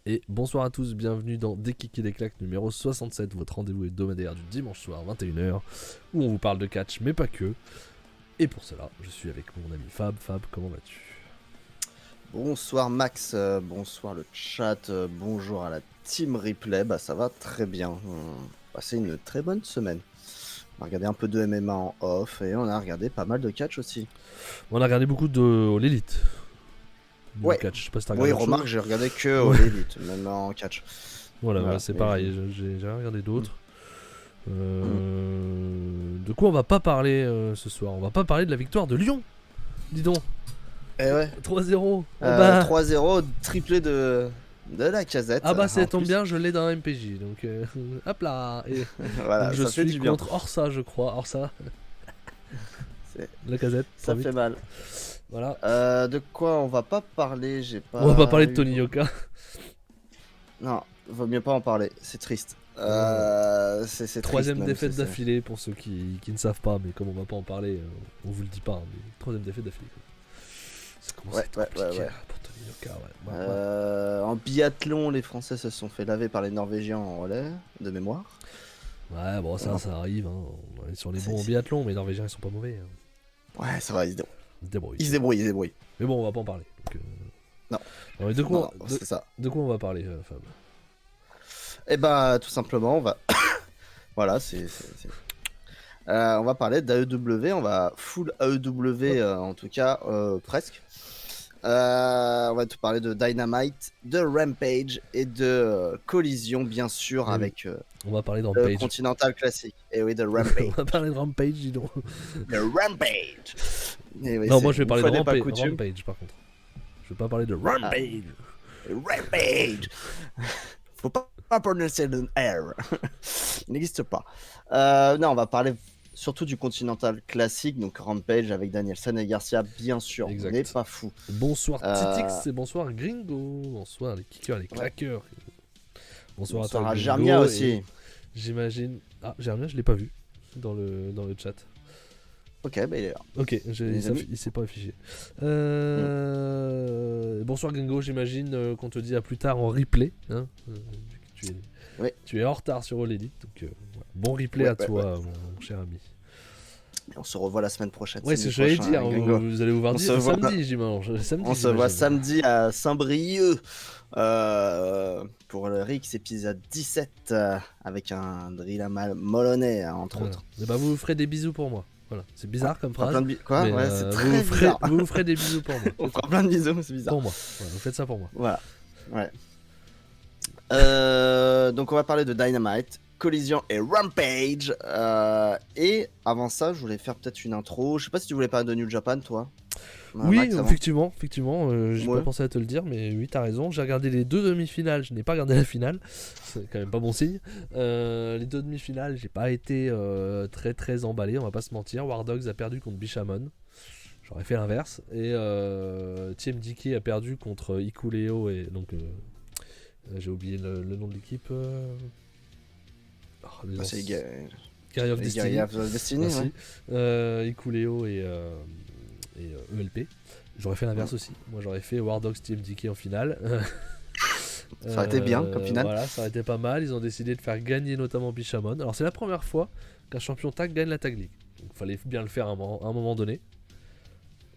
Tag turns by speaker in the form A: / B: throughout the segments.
A: Et bonsoir à tous, bienvenue dans Des Kicks et des Claques numéro 67, votre rendez-vous hebdomadaire du dimanche soir 21h, où on vous parle de catch, mais pas que. Et pour cela, je suis avec mon ami Fab. Fab, comment vas-tu ?
B: Bonsoir Max, bonsoir le chat, bonjour à la team replay, ça va très bien. On a passé une très bonne semaine. On a regardé un peu de MMA en off et on a regardé pas mal de catch aussi.
A: On a regardé beaucoup de l'élite.
B: Ouais.
A: Catch. Je sais pas si t'as regardé
B: Oui,
A: autre
B: remarque,
A: chose.
B: j'ai regardé que l'élite, même en catch.
A: Voilà, c'est pareil, j'ai regardé d'autres. De quoi on va pas parler ce soir ? On va pas parler de la victoire de Lyon. Dis donc.
B: Eh ouais.
A: 3-0.
B: 3-0, triplé de Lacazette.
A: Ah bah ça tombe bien, je l'ai dans un MPJ. Donc hop là. Et
B: voilà,
A: donc je
B: ça fait
A: suis
B: du bien.
A: contre Orsa, je crois. Orsa. Lacazette.
B: Ça fait mal.
A: Voilà.
B: De quoi on va pas parler, j'ai pas.
A: On va pas parler de Tony Yoka.
B: Non, vaut mieux pas en parler, c'est triste. C'est
A: troisième
B: triste,
A: défaite d'affilée pour ceux qui ne savent pas, mais comme on va pas en parler, on vous le dit pas. Hein, mais troisième défaite d'affilée. Ça commence à être compliqué pour Tony Yoka.
B: En biathlon, les Français se sont fait laver par les Norvégiens en relais, de mémoire.
A: Ouais, bon, ça arrive. Hein. On est sur les bons en biathlon, mais les Norvégiens ils sont pas mauvais. Hein.
B: Ouais, ça va, ils se débrouillent.
A: Mais bon, on va pas en parler. Donc,
B: Non.
A: Mais de quoi on va parler, Fab ?
B: Eh bah, tout simplement, on va. Voilà, on va parler d'AEW, on va full AEW en tout cas, presque. On va te parler de Dynamite, de Rampage et de Collision, bien sûr, avec
A: on va parler de Rampage.
B: Le Continental Classic. Et oui, de Rampage.
A: On va parler de Rampage, dis donc.
B: De Rampage.
A: Oui, non, moi je vais parler de Rampage par contre. Je vais pas parler de Rampage.
B: Rampage. Faut pas prononcer le R. Il n'existe pas. Non, on va parler surtout du Continental Classic, donc Rampage avec Danielson et Garcia, bien sûr.
A: Exact.
B: On n'est pas fou.
A: Bonsoir Titix et bonsoir Gringo. Bonsoir les kickers, les claqueurs. Bonsoir à toi,
B: Germia aussi.
A: J'imagine. Ah, Germia, je l'ai pas vu dans le chat.
B: Ok, bah il est là.
A: Ok, il s'est pas affiché. Bonsoir Gringo, j'imagine qu'on te dit à plus tard en replay. Hein, tu es en retard sur All Elite, donc bon replay à toi, mon cher ami.
B: Et on se revoit la semaine prochaine.
A: Ouais, c'est ce que j'allais dire. Vous allez vous voir samedi, dimanche.
B: On se voit samedi à Saint-Brieuc pour le Rix épisode 17 avec un drill à Molonais, entre autres.
A: Et bah, vous ferez des bisous pour moi. Voilà, c'est bizarre comme phrase.
B: Quoi
A: mais,
B: ouais, c'est très bizarre.
A: Vous ferez des bisous pour moi.
B: On fera plein de bisous, c'est bizarre.
A: Pour moi, voilà, vous faites ça pour moi.
B: Voilà, ouais. Donc on va parler de Dynamite, Collision et Rampage. Et avant ça, je voulais faire peut-être une intro. Je sais pas si tu voulais parler de New Japan, toi.
A: Oui, Max, effectivement, j'ai pas pensé à te le dire, mais oui, t'as raison. J'ai regardé les deux demi-finales, je n'ai pas regardé la finale, c'est quand même pas bon signe. Les deux demi-finales, j'ai pas été très très emballé, on va pas se mentir. War Dogs a perdu contre Bishamon, j'aurais fait l'inverse. Et TMDK a perdu contre Ikuleo et donc j'ai oublié le nom de l'équipe.
B: C'est
A: Guerrier of
B: Destiny.
A: Ikuleo et ELP. J'aurais fait l'inverse aussi. Moi j'aurais fait War Dogs TMDK en finale.
B: Ça aurait été bien comme finale.
A: Voilà, ça aurait été pas mal. Ils ont décidé de faire gagner notamment Bishamon. Alors c'est la première fois qu'un champion tag gagne la tag league. Donc fallait bien le faire à un moment donné.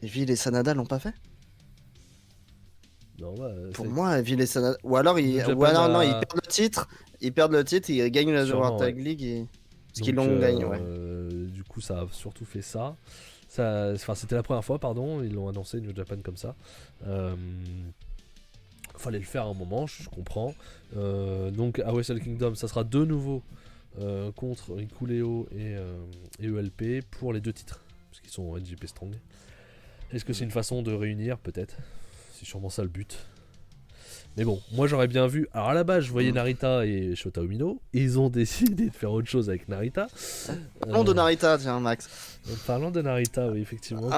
B: Et Vil et Sanada l'ont pas fait ?
A: Non,
B: pour moi, Vil et Sanada. Ou alors ils perdent le titre. Ils perdent le titre, ils gagnent la World Tag League. Parce qu'ils l'ont gagné,
A: Du coup, ça a surtout fait ça. C'était la première fois, pardon. Ils l'ont annoncé New Japan comme ça. Fallait le faire à un moment, je comprends. Donc à Wrestle Kingdom, ça sera de nouveau contre Ikuleo et ELP pour les deux titres, parce qu'ils sont NJP Strong. Est-ce que c'est une façon de réunir ? Peut-être. C'est sûrement ça le but. Mais bon, moi j'aurais bien vu. Alors à la base, je voyais Narita et Shota Umino. Ils ont décidé de faire autre chose avec Narita.
B: Parlons de Narita, tiens, Max.
A: Parlons de Narita, oui, effectivement.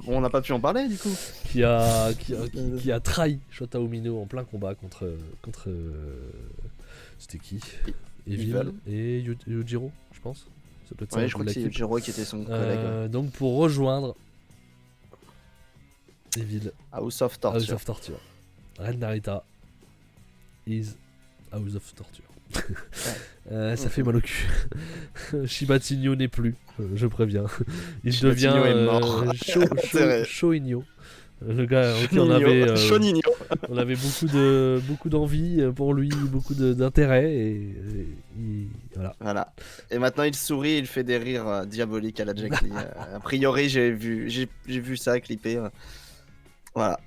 B: On n'a pas pu en parler du coup.
A: Qui a trahi Shota Umino en plein combat contre c'était qui ? Evil et Yujiro, je pense. Ça peut être ça.
B: Ouais, je crois que c'est Yujiro qui était son collègue.
A: Donc pour rejoindre Evil.
B: House of Torture.
A: Red Narita. is House of Torture. Ça fait mal au cul. Shibatinho n'est plus, je préviens. Il
B: Shibatinho
A: devient
B: est mort.
A: Shoinho. Le gars, on avait beaucoup d'envie pour lui, beaucoup d'intérêt et
B: voilà. Et maintenant il sourit, il fait des rires diaboliques à la Jack Lee. A priori j'ai vu ça clippé. Voilà,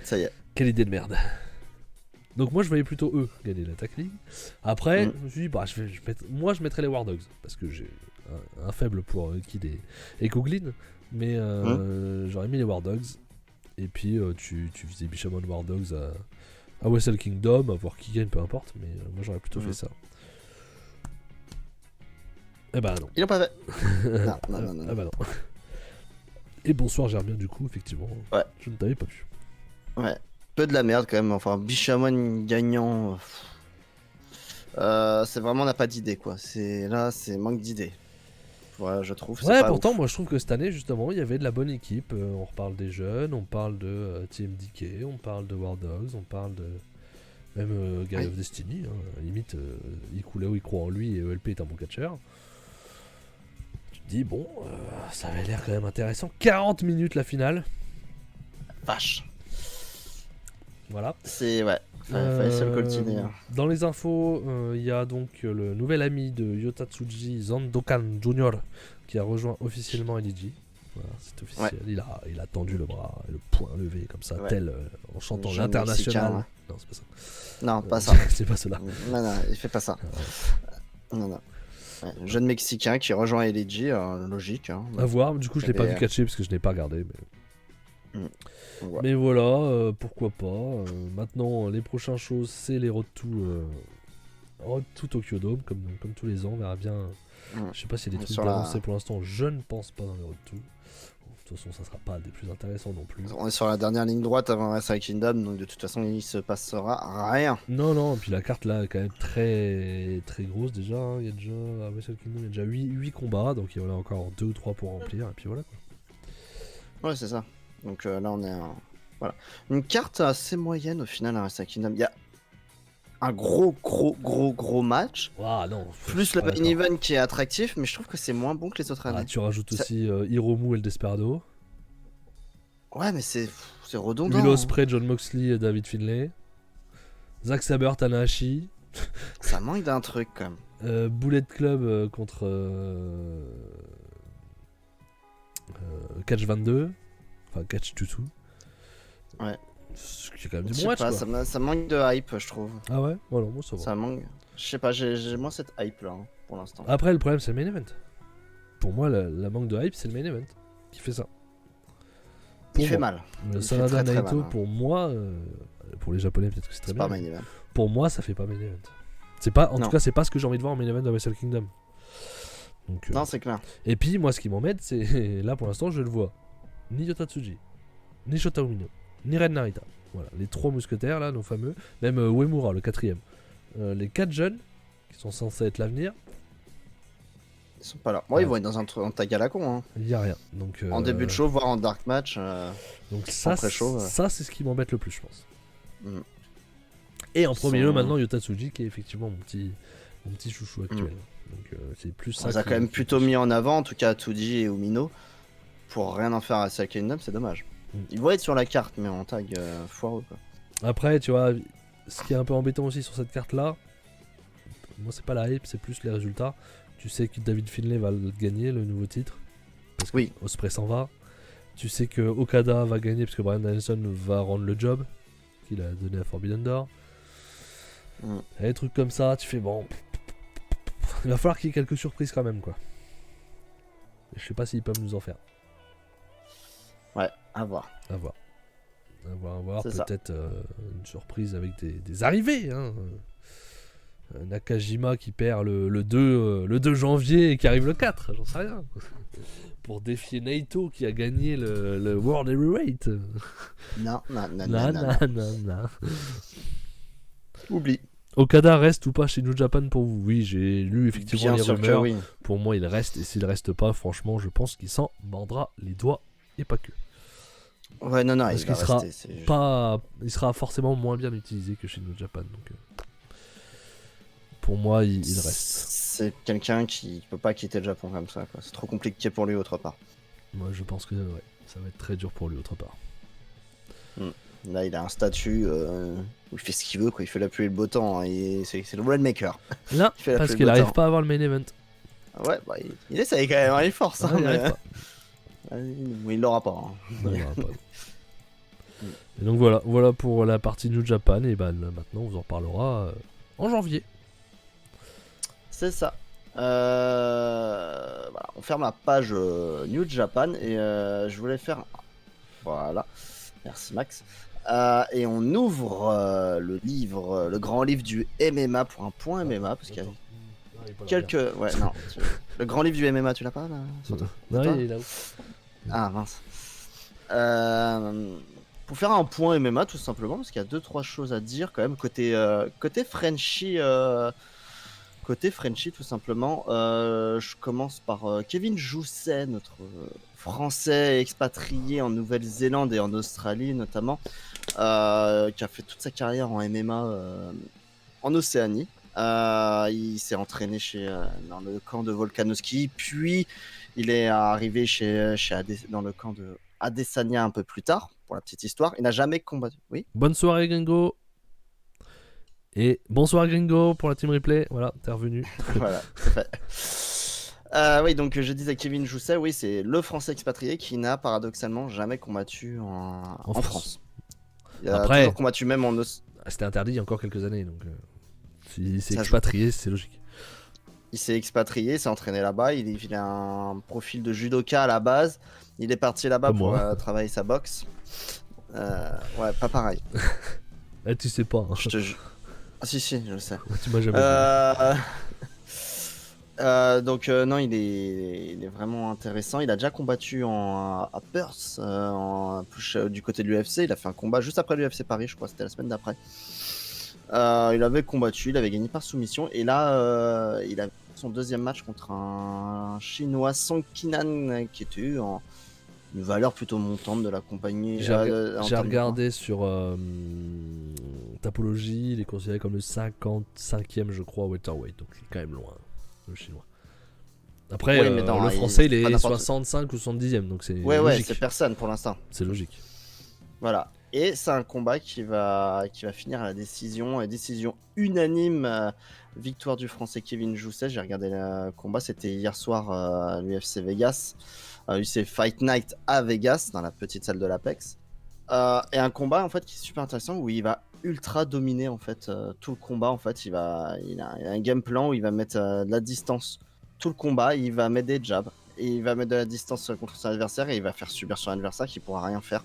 B: ça y est.
A: Quelle idée de merde. Donc moi je voyais plutôt eux gagner la Tag League. Après je me suis dit je mettrais les War Dogs parce que j'ai un faible pour Kid et Kuglin, mais j'aurais mis les War Dogs. Et puis tu faisais Bishamon War Dogs à Wrestle Kingdom, à voir qui gagne, peu importe, mais moi j'aurais plutôt fait ça. Eh bah non.
B: Ils l'ont pas fait.
A: non. Ah bah non. Et bonsoir Germien, du coup, effectivement.
B: Ouais.
A: Je ne t'avais pas vu.
B: Ouais. Peu de la merde quand même, enfin Bishamon gagnant. C'est vraiment on n'a pas d'idée quoi. C'est manque d'idées. Ouais, je trouve.
A: Ouais, pourtant, moi je trouve que cette année, justement, il y avait de la bonne équipe. On reparle des jeunes, on parle de TMDK, on parle de War Dogs, on parle de. Même Guy of Destiny. Hein. Limite, Ikuleo il croit en lui et ELP est un bon catcheur. Tu te dis, bon, ça avait l'air quand même intéressant. 40 minutes la finale.
B: Vache.
A: Voilà.
B: C'est. Ouais. Fallait se le coltiner.
A: Dans les infos, il y a donc le nouvel ami de Yota Tsuji, Zandokan Jr., qui a rejoint officiellement LG. Voilà, c'est officiel. Ouais. Il a tendu le bras, le poing levé comme ça, tel en chantant l'international.
B: Ouais.
A: Non, c'est pas ça.
B: Non, pas ça.
A: C'est pas cela.
B: Non, il fait pas ça. Non. Ouais, jeune Mexicain qui rejoint LG, logique. Hein.
A: À voir, du coup je l'ai pas vu catcher parce que je n'ai pas regardé. Mais... Ouais. Mais voilà, pourquoi pas. Maintenant, les prochaines choses, c'est les Road to Tokyo Dome, comme tous les ans. On verra bien. Je sais pas s'il y a des trucs avancés pour l'instant. Je ne pense pas dans les Road to. De toute façon, ça sera pas des plus intéressants non plus.
B: On est sur la dernière ligne droite avant Wrestle Kingdom, donc de toute façon, il se passera rien.
A: Non, et puis la carte là est quand même très très grosse déjà. Hein. Il y a déjà à Wrestle Kingdom, il y a déjà 8 combats, donc il y en a encore 2 ou 3 pour remplir, et puis voilà quoi.
B: Ouais, c'est ça. Donc là, on est voilà. Une carte assez moyenne au final à Wrestle Kingdom. Il y a un gros match.
A: Ah, non,
B: plus le main event qui est attractif, mais je trouve que c'est moins bon que les autres années.
A: Tu rajoutes aussi Hiromu et le Desperado.
B: Ouais, mais c'est redondant.
A: Will Ospreay, John Moxley et David Finlay. Zack Sabre, Tanahashi.
B: Ça manque d'un truc quand même.
A: Bullet Club contre Catch 22. Enfin, Catch Tutu.
B: Ouais.
A: C'est quand même du bon match, quoi.
B: Ça manque de hype, je trouve.
A: Ah ouais? Voilà, moi ça va.
B: Ça manque. Je sais pas, j'ai moins cette hype là pour l'instant.
A: Après, le problème, c'est le main event. Pour moi, la manque de hype, c'est le main event qui fait ça.
B: Il fait mal.
A: Le Sanada Naito, pour moi, pour les Japonais, peut-être que c'est très bien.
B: Pas main event.
A: Pour moi, ça fait pas main event. C'est pas, en tout cas, c'est pas ce que j'ai envie de voir en main event de Wrestle Kingdom. Donc,
B: non, c'est clair.
A: Et puis, moi, ce qui m'embête, c'est là pour l'instant, je le vois. Ni Yota Tsuji, ni Shota Umino, ni Ren Narita. Voilà, les 3 mousquetaires là, nos fameux. Même Uemura, le 4ème. Les 4 jeunes qui sont censés être l'avenir.
B: Ils sont pas là. Moi, ils vont être dans un tag à la con. Hein.
A: Il y a rien. Donc,
B: en début de show, voire en dark match.
A: Donc ça, c'est ce qui m'embête le plus, je pense. Et en premier lieu, maintenant, Yota Tsuji qui est effectivement mon petit chouchou actuel. Donc c'est plus ça.
B: On les a quand même plutôt mis en avant, en tout cas Tsuji et Umino. Pour rien en faire à Wrestle Kingdom, c'est dommage. Ils vont être sur la carte, mais en tag foireux quoi.
A: Après, tu vois, ce qui est un peu embêtant aussi sur cette carte là, moi c'est pas la hype, c'est plus les résultats. Tu sais que David Finlay va gagner le nouveau titre, parce que Ospreay s'en va. Tu sais que Okada va gagner parce que Bryan Danielson va rendre le job qu'il a donné à Forbidden Door. Et des trucs comme ça, tu fais bon. Il va falloir qu'il y ait quelques surprises quand même quoi. Et je sais pas s'ils peuvent nous en faire.
B: Ouais, à voir.
A: À voir. Peut-être une surprise avec des arrivées. Hein. Nakajima qui perd le 2 janvier et qui arrive le 4, j'en sais rien. Pour défier Naito qui a gagné le World Heavyweight.
B: Non. Oublie.
A: Okada reste ou pas chez New Japan pour vous? Oui, j'ai lu effectivement les rumeurs.
B: Oui.
A: Pour moi, il reste. Et s'il reste pas, franchement, je pense qu'il s'en mordra les doigts et pas que.
B: Ouais, non,
A: Parce
B: il
A: qu'il
B: va
A: sera
B: rester.
A: il sera forcément moins bien utilisé que chez New Japan. Donc, pour moi, il reste.
B: C'est quelqu'un qui peut pas quitter le Japon comme ça, quoi. C'est trop compliqué pour lui autre part.
A: Moi, je pense que ça va être très dur pour lui autre part.
B: Là, il a un statut où il fait ce qu'il veut, quoi. Il fait la pluie et le beau temps. Hein. C'est le Rainmaker.
A: Là, parce qu'il arrive pas à avoir le main event.
B: Ouais, bah, il essaye quand même, hein, il force.
A: Ah,
B: Hein,
A: il arrive pas.
B: Il l'aura pas. Hein.
A: Non, il aura pas. Et donc voilà pour la partie New Japan. Et bah maintenant, on vous en reparlera en janvier.
B: C'est ça. Voilà, on ferme la page New Japan et je voulais faire. Voilà. Merci Max. Et on ouvre le grand livre du MMA pour un point MMA parce qu'il y a quelques. Ouais, non. Le grand livre du MMA, tu l'as pas là?
A: Non, il est là.
B: Ah mince. Pour faire un point MMA tout simplement parce qu'il y a 2-3 choses à dire quand même côté Frenchie. Côté Frenchie, tout simplement, je commence par Kevin Jousset, notre Français expatrié en Nouvelle-Zélande et en Australie notamment, qui a fait toute sa carrière en MMA en Océanie. Il s'est entraîné dans le camp de Volkanovski, puis il est arrivé dans le camp de Adesanya un peu plus tard, pour la petite histoire. Il n'a jamais combattu. Oui.
A: Bonne soirée, Gringo. Et bonsoir Gringo pour la team replay, voilà, t'es revenu.
B: Voilà, c'est fait. Oui, donc je disais Kevin Jousset, oui, c'est le Français expatrié qui n'a paradoxalement jamais combattu en France. Il a toujours combattu même en
A: C'était interdit il y a encore quelques années, donc s'il s'est expatrié, c'est logique.
B: Il s'est expatrié, s'est entraîné là-bas, il a un profil de judoka à la base, il est parti là-bas pour travailler sa boxe. Ouais, pas pareil.
A: Tu sais pas. Hein.
B: Je te jure. Ah si, je le sais.
A: Tu m'as jamais
B: dit. Donc non, il est vraiment intéressant. Il a déjà combattu à Perth, du côté de l'UFC. Il a fait un combat juste après l'UFC Paris, je crois, c'était la semaine d'après. Il avait combattu, il avait gagné par soumission. Et là, il a son deuxième match contre un Chinois, Song Kinan, qui était une valeur plutôt montante de la compagnie.
A: J'ai regardé sur Tapologie, il est considéré comme le 55e, je crois, welterweight, donc il est quand même loin, le chinois. Après, oui, le français, il est 65 ou 70e, donc c'est logique.
B: C'est personne pour l'instant.
A: C'est logique.
B: Voilà. Et c'est un combat qui va finir à la décision unanime. Victoire du français Kevin Jousset. J'ai regardé le combat, c'était hier soir à l'UFC Vegas. UFC Fight Night à Vegas, dans la petite salle de l'Apex. Et un combat en fait qui est super intéressant où il va ultra dominer en fait tout le combat. En fait, il a un game plan où il va mettre de la distance tout le combat. Il va mettre des jabs et il va mettre de la distance contre son adversaire et il va faire subir son adversaire qui pourra rien faire.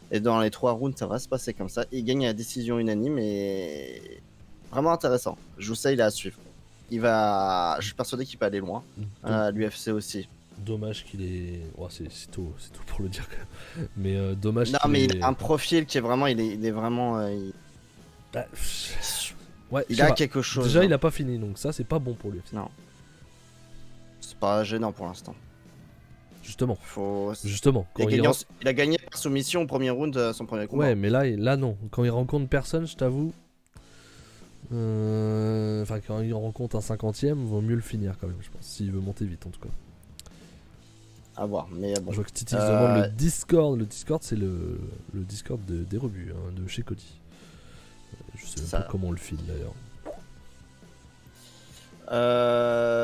B: Et dans les 3 rounds, ça va se passer comme ça. Il gagne à la décision unanime et vraiment intéressant. Je vous sais, il est à suivre. Je suis persuadé qu'il peut aller loin. L'UFC aussi.
A: Dommage qu'il est. Oh, c'est tout pour le dire. Mais dommage.
B: Non, mais il a un profil qui est vraiment. Il est vraiment.
A: Ouais.
B: Il a quelque chose.
A: Déjà, il a pas fini, donc ça, c'est pas bon pour lui.
B: Non. C'est pas gênant pour l'instant.
A: Justement.
B: Quand il a gagné par soumission au premier round, son premier combat.
A: Ouais, mais là non. Quand il rencontre personne, je t'avoue. Enfin, quand il rencontre un 50e, vaut mieux le finir quand même, je pense. S'il veut monter vite, en tout cas.
B: À voir, mais bon.
A: Je vois que Titi se demande le Discord. Le Discord, c'est le Discord des rebuts, hein, de chez Cody. Je sais même pas comment on le file d'ailleurs.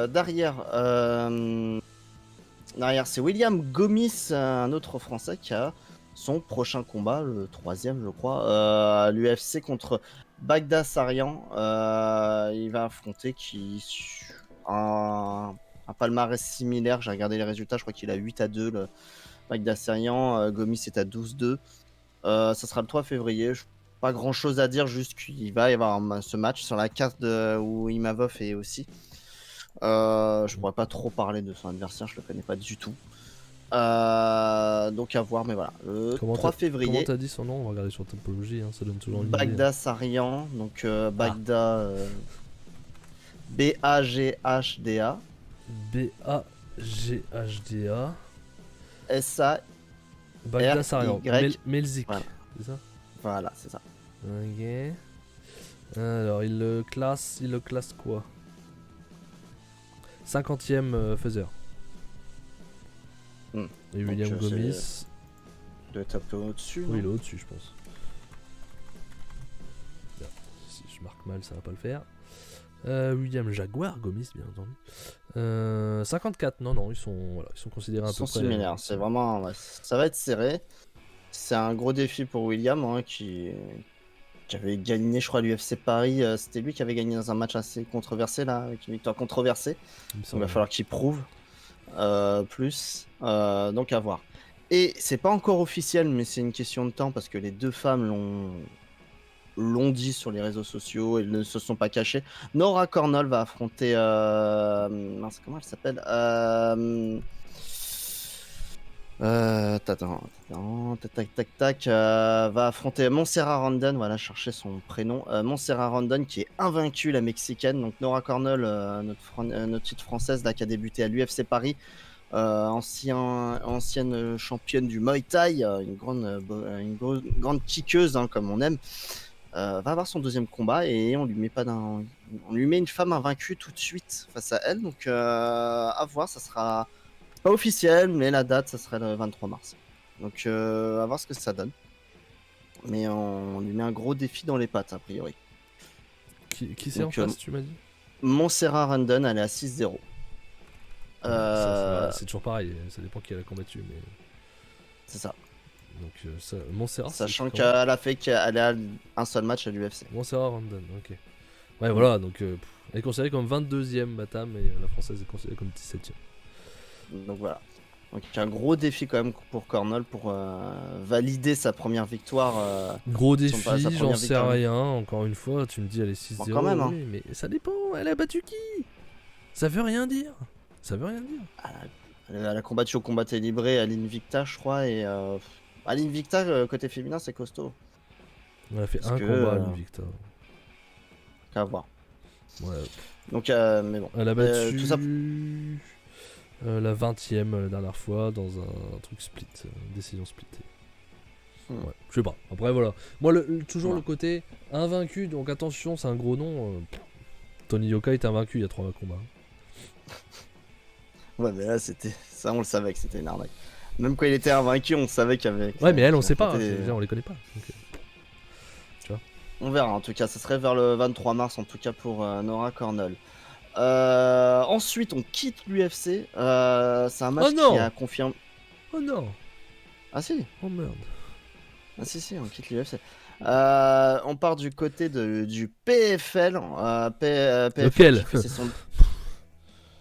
B: Derrière, c'est William Gomis, un autre Français qui a son prochain combat, le 3e, je crois, à l'UFC contre Bagda Sarian. Il va affronter un palmarès similaire. J'ai regardé les résultats, je crois qu'il a 8-2 le Bagda Sarian. Gomis est à 12-2. Ça sera le 3 février. Pas grand chose à dire, juste qu'il va y avoir ce match sur la carte où Imavov est aussi. Je pourrais pas trop parler de son adversaire, je le connais pas du tout. Donc à voir, mais voilà. Le 3 février.
A: Comment t'as dit son nom? On va regarder sur Topologie, hein, ça donne toujours une idée.
B: Bagda Sarian, donc Bagda. B-A-G-H-D-A.
A: B-A-G-H-D-A.
B: S-A.
A: Bagdasaryan.
B: R-Y.
A: Melzik.
B: Voilà.
A: C'est ça?
B: Voilà, c'est ça.
A: Ok. Alors, il le classe quoi? 50ème faiseur. Et William Gomis.
B: Il doit être un peu au-dessus.
A: Oui, il est au-dessus, je pense. Là, si je marque mal, ça va pas le faire. William Jaguar Gomis, bien entendu. 54, non, ils sont considérés
B: Ils sont
A: peu près.
B: similaires. C'est vraiment, ça va être serré. C'est un gros défi pour William, hein, qui avait gagné, je crois, à l'UFC Paris. C'était lui qui avait gagné dans un match assez controversé, là, avec une victoire controversée. Il va falloir qu'il prouve plus. Donc à voir. Et c'est pas encore officiel, mais c'est une question de temps parce que les deux femmes l'ont dit sur les réseaux sociaux et ne se sont pas cachées. Nora Cornell va affronter mince, comment elle s'appelle va affronter Montserrat Rondon, voilà, chercher son prénom. Montserrat Rondon qui est invaincue, la mexicaine. Donc Nora Cornell, notre petite française là, qui a débuté à l'UFC Paris, ancienne championne du Muay Thai, une grande kickeuse, hein, comme on aime. Va avoir son deuxième combat et on lui met une femme invaincue tout de suite face à elle. Donc à voir, ça sera pas officiel, mais la date, ça serait le 23 mars. Donc à voir ce que ça donne. Mais on lui met un gros défi dans les pattes, a priori.
A: Qui c'est en face, tu m'as dit?
B: Montserrat Rondon, elle est à 6-0.
A: C'est toujours pareil, ça dépend qui elle a combattu. Mais...
B: C'est ça.
A: Donc Montserrat.
B: Sachant qu'elle a fait qu'elle a un seul match à l'UFC.
A: Montserrat Rondon, ok. Ouais, voilà, donc elle est considérée comme 22ème Batam et la française est considérée comme 17ème.
B: Donc voilà. Donc un gros défi quand même pour Cornell pour valider sa première victoire.
A: Gros défi, j'en sais rien. Encore une fois, tu me dis elle est 6-0.
B: Bon, quand même, hein.
A: Oui, mais ça dépend. Elle a battu qui? Ça veut rien dire.
B: Elle a combattu au combat libré à l'Invicta, je crois. Et à l'Invicta, côté féminin, c'est costaud.
A: Elle a fait un combat à l'Invicta.
B: À voir.
A: Ouais.
B: Donc, mais bon.
A: Elle a battu tout ça... la 20ème la dernière fois dans un truc split, décision splittée. Ouais, je sais pas. Après, voilà. Moi, toujours le côté invaincu, donc attention, c'est un gros nom. Tony Yoka était invaincu il y a 3 combats.
B: Ouais, mais là, ça, on le savait que c'était une arnaque. Même quand il était invaincu, on savait qu'il y avait.
A: Ouais, mais elle, on sait pas. On les connaît pas. Donc,
B: tu vois. On verra. En tout cas, ça serait vers le 23 mars, en tout cas pour Nora Cornell. Ensuite, on quitte l'UFC. C'est un match qui a confirmé.
A: Oh non.
B: Ah si.
A: Oh merde.
B: Ah si, on quitte l'UFC. On part du côté du PFL.
A: Lequel?
B: C'est son...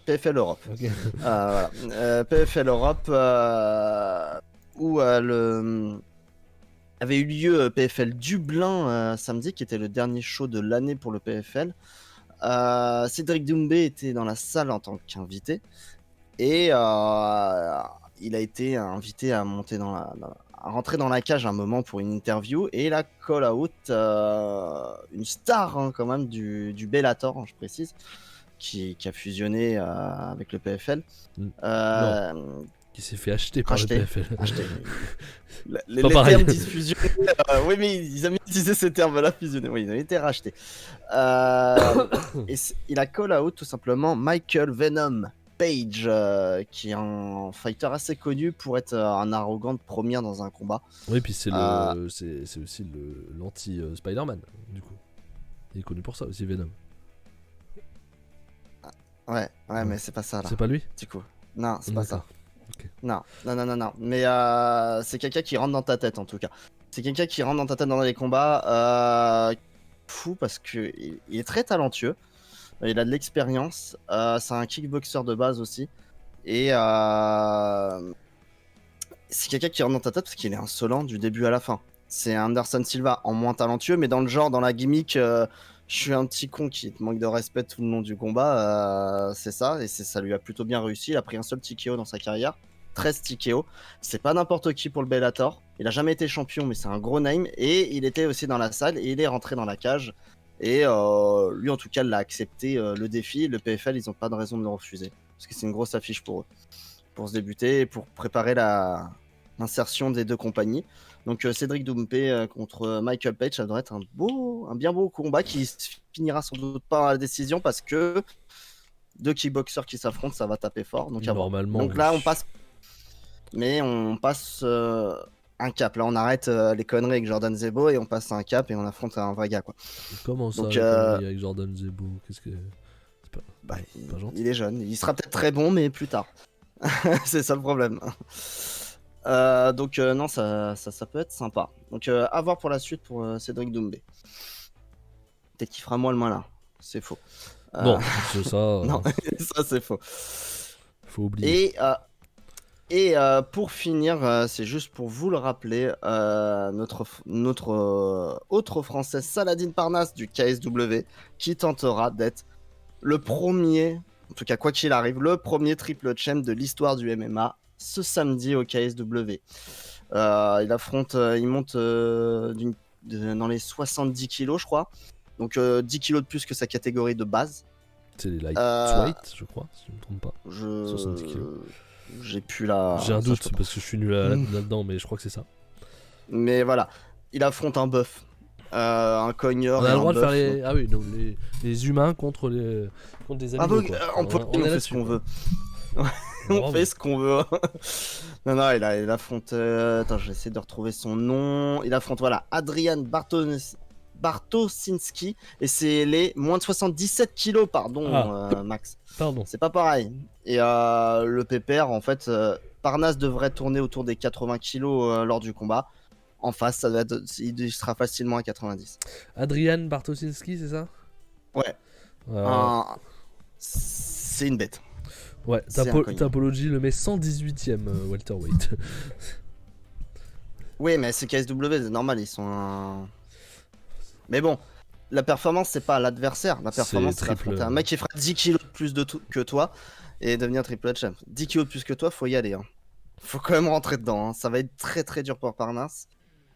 B: PFL Europe.
A: Okay.
B: Voilà. PFL Europe où avait eu lieu PFL Dublin samedi, qui était le dernier show de l'année pour le PFL. Cédric Doumbé était dans la salle en tant qu'invité et il a été invité à monter à rentrer dans la cage un moment pour une interview et il a call out une star, hein, quand même du Bellator, hein, je précise, qui a fusionné avec le PFL.
A: Qui s'est fait acheter par le PFL.
B: Les termes disent fusionner. Oui, mais ils aiment utiliser ces termes-là, fusionner. Oui, ils ont été rachetés. Et il a call out tout simplement Michael Venom Page, qui est un fighter assez connu pour être un arrogant de première dans un combat.
A: Oui, puis c'est aussi l'anti-Spider-Man, du coup. Il est connu pour ça aussi, Venom.
B: Ouais, mais c'est pas ça là.
A: C'est pas lui?
B: Du coup. Non, c'est pas ça.
A: Okay.
B: Non. Mais c'est quelqu'un qui rentre dans ta tête en tout cas. C'est quelqu'un qui rentre dans ta tête dans les combats. Fou parce que il est très talentueux. Il a de l'expérience. C'est un kickboxer de base aussi. Et c'est quelqu'un qui rentre dans ta tête parce qu'il est insolent du début à la fin. C'est Anderson Silva en moins talentueux, mais dans le genre, dans la gimmick. Je suis un petit con qui te manque de respect tout le long du combat, c'est ça, et ça lui a plutôt bien réussi. Il a pris un seul TKO dans sa carrière, 13 TKO. C'est pas n'importe qui pour le Bellator. Il a jamais été champion, mais c'est un gros name, et il était aussi dans la salle, et il est rentré dans la cage. Et lui, en tout cas, l'a accepté le défi. Le PFL, ils ont pas de raison de le refuser, parce que c'est une grosse affiche pour eux, pour se débuter et pour préparer la insertion des deux compagnies. Donc Cédric Doumbé contre Michael Page, ça devrait être un bien beau combat qui se finira sans doute pas à la décision parce que deux kickboxers qui s'affrontent, ça va taper fort. Donc,
A: normalement.
B: Donc là, on passe. Mais on passe un cap. Là, on arrête les conneries avec Jordan Zebo et on passe à un cap et on affronte un vrai gars, quoi.
A: Comment ça, donc, avec Jordan Zebo? Qu'est-ce que.
B: Pas il est jeune. Il sera peut-être très bon, mais plus tard. C'est ça le problème. Donc non, ça peut être sympa. Donc à voir pour la suite pour Cédric Doumbé. Peut-être qu'il fera moins le malin. C'est faux.
A: Non, c'est ça.
B: Non, ça c'est faux.
A: Faut oublier.
B: Et pour finir, c'est juste pour vous le rappeler, notre autre français Saladin Parnasse du KSW qui tentera d'être le premier, en tout cas quoi qu'il arrive, le premier triple champ de l'histoire du MMA ce samedi au KSW. Il monte dans les 70 kilos, je crois. Donc 10 kilos de plus que sa catégorie de base.
A: C'est les lightweight, je crois, si je ne me trompe pas. 70 kilos.
B: J'ai
A: un doute parce que je suis nul là-dedans, mais je crois que c'est ça.
B: Mais voilà, il affronte un bœuf. Un cogneur.
A: On a le droit de faire les. Ah oui, donc les humains contre des animaux.
B: On fait ce qu'on veut. On fait ce qu'on veut. Non, il affronte. Attends, j'essaie de retrouver son nom. Il affronte, voilà, Adrian Bartosinski. Et c'est les moins de 77 kilos, pardon, Max.
A: Pardon.
B: C'est pas pareil. Et le pépère, en fait, Parnasse devrait tourner autour des 80 kilos lors du combat. En face, il sera facilement à 90.
A: Adrian Bartosinski, c'est ça?
B: Ouais. C'est une bête.
A: Ouais, Tapology le met 118ème welterweight.
B: Oui, mais c'est KSW, c'est normal, ils sont Mais bon, la performance, c'est pas l'adversaire. La performance, c'est d'affronter un mec qui fera 10 kilos de plus que toi et devenir triple champ. 10 kilos de plus que toi, faut y aller. Hein. Faut quand même rentrer dedans. Hein. Ça va être très très dur pour Parnasse.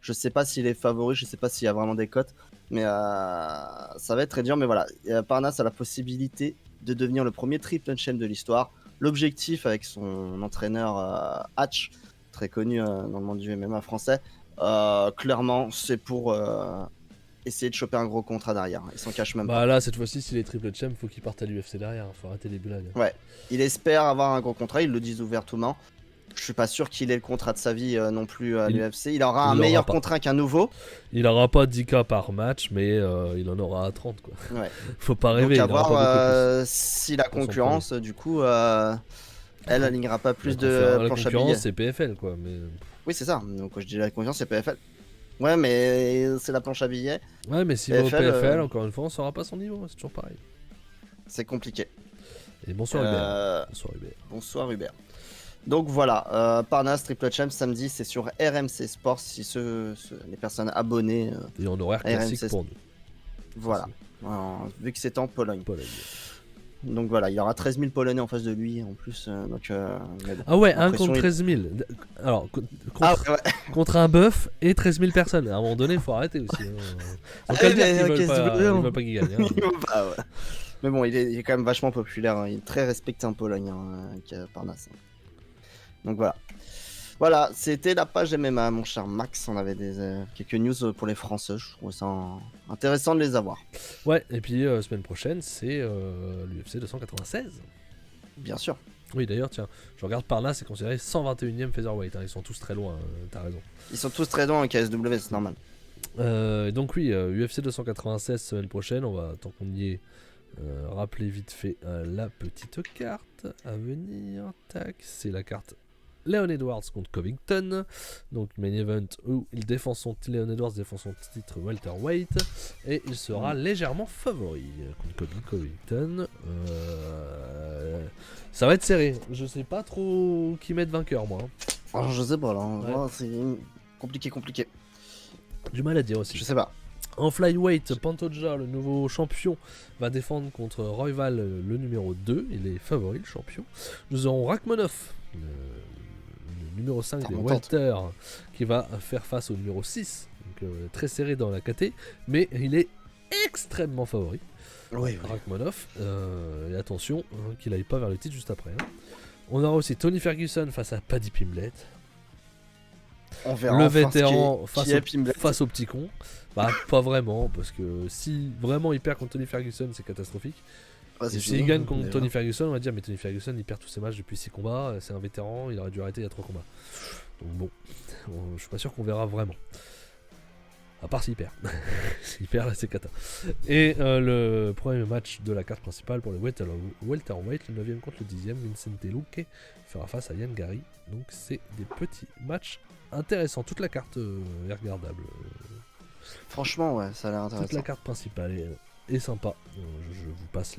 B: Je sais pas s'il est favori, je sais pas s'il y a vraiment des cotes, mais ça va être très dur. Mais voilà, Parnasse a la possibilité de devenir le premier triple champ de l'histoire. L'objectif avec son entraîneur Hatch, très connu dans le monde du MMA français, clairement, c'est pour essayer de choper un gros contrat derrière. Il s'en cache même pas.
A: Là, cette fois-ci, s'il est triple champ, faut qu'il parte à l'UFC derrière. Faut arrêter les blagues.
B: Ouais, il espère avoir un gros contrat, ils le disent ouvertement. Je suis pas sûr qu'il ait le contrat de sa vie non plus à l'UFC. Il aura un meilleur contrat qu'un nouveau.
A: Il aura pas 10K par match, mais il en aura 30 quoi.
B: Ouais.
A: Faut pas rêver.
B: Donc à voir si la concurrence, du coup, elle alignera pas plus de planche à billets. La concurrence,
A: c'est PFL quoi. Mais...
B: Oui, c'est ça. Donc quand je dis la concurrence, c'est PFL. Ouais, mais c'est la planche à billets.
A: Ouais, mais si PFL, PFL encore une fois, on saura pas son niveau. C'est toujours pareil.
B: C'est compliqué.
A: Et bonsoir Hubert. Bonsoir Hubert.
B: Bonsoir Hubert. Donc voilà, Parnasse Triple Champ samedi, c'est sur RMC Sport si les personnes abonnées.
A: Et en horaire classique RMC... pour nous.
B: Voilà, vu que c'est en Pologne. Donc voilà, il y aura 13 000 Polonais en face de lui en plus.
A: Ah ouais, un contre 13 000. Alors, contre un bœuf et 13 000 personnes. À un moment donné, il faut arrêter aussi. Donc, ils veulent pas qu'il gagne.
B: Ouais. Mais bon, il est quand même vachement populaire. Hein. Il est très respecté en Pologne, Parnasse. Donc voilà. Voilà, c'était la page MMA, mon cher Max. On avait quelques news pour les Français. Je trouve ça intéressant de les avoir.
A: Ouais, et puis semaine prochaine, c'est l'UFC 296.
B: Bien sûr.
A: Oui, d'ailleurs, tiens, je regarde par là, c'est considéré 121ème featherweight. Hein. Ils sont tous très loin, t'as raison.
B: Ils sont tous très loin en KSW, c'est normal.
A: Donc oui, UFC 296 semaine prochaine. On va, tant qu'on y est, rappeler vite fait la petite carte à venir. Tac, c'est la carte Leon Edwards contre Covington, donc main event où Leon Edwards défend son titre welterweight et il sera légèrement favori contre Covington. Ça va être serré, je sais pas trop qui mettre vainqueur moi.
B: Alors, je sais pas là, c'est compliqué.
A: Du mal à dire aussi.
B: Je sais pas.
A: En flyweight, Pantoja, le nouveau champion, va défendre contre Royval, le numéro 2, il est favori, le champion. Nous aurons Rakhmonov, le numéro 5 des welter, qui va faire face au numéro 6, donc très serré dans la KT, mais il est extrêmement favori.
B: Oui.
A: Rakhmonov, et attention qu'il n'aille pas vers le titre juste après. Hein. On aura aussi Tony Ferguson face à Paddy Pimblett.
B: On verra
A: le
B: enfin
A: vétéran
B: qui est Pimblet.
A: face au petit con. Bah, pas vraiment, parce que si vraiment il perd contre Tony Ferguson, c'est catastrophique.
B: Ouais,
A: Et s'il gagne contre Tony Ferguson, on va dire, mais Tony Ferguson il perd tous ses matchs depuis 6 combats, c'est un vétéran, il aurait dû arrêter il y a 3 combats. Donc bon, je suis pas sûr qu'on verra vraiment. À part s'il perd. S'il perd, là c'est cata. Et le premier match de la carte principale pour le welterweight, le 9ème contre le 10ème, Vincente Luque fera face à Ian Gary. Donc c'est des petits matchs intéressants. Toute la carte est regardable.
B: Franchement, ouais, ça a l'air intéressant.
A: Toute la carte principale est sympa. Je vous passe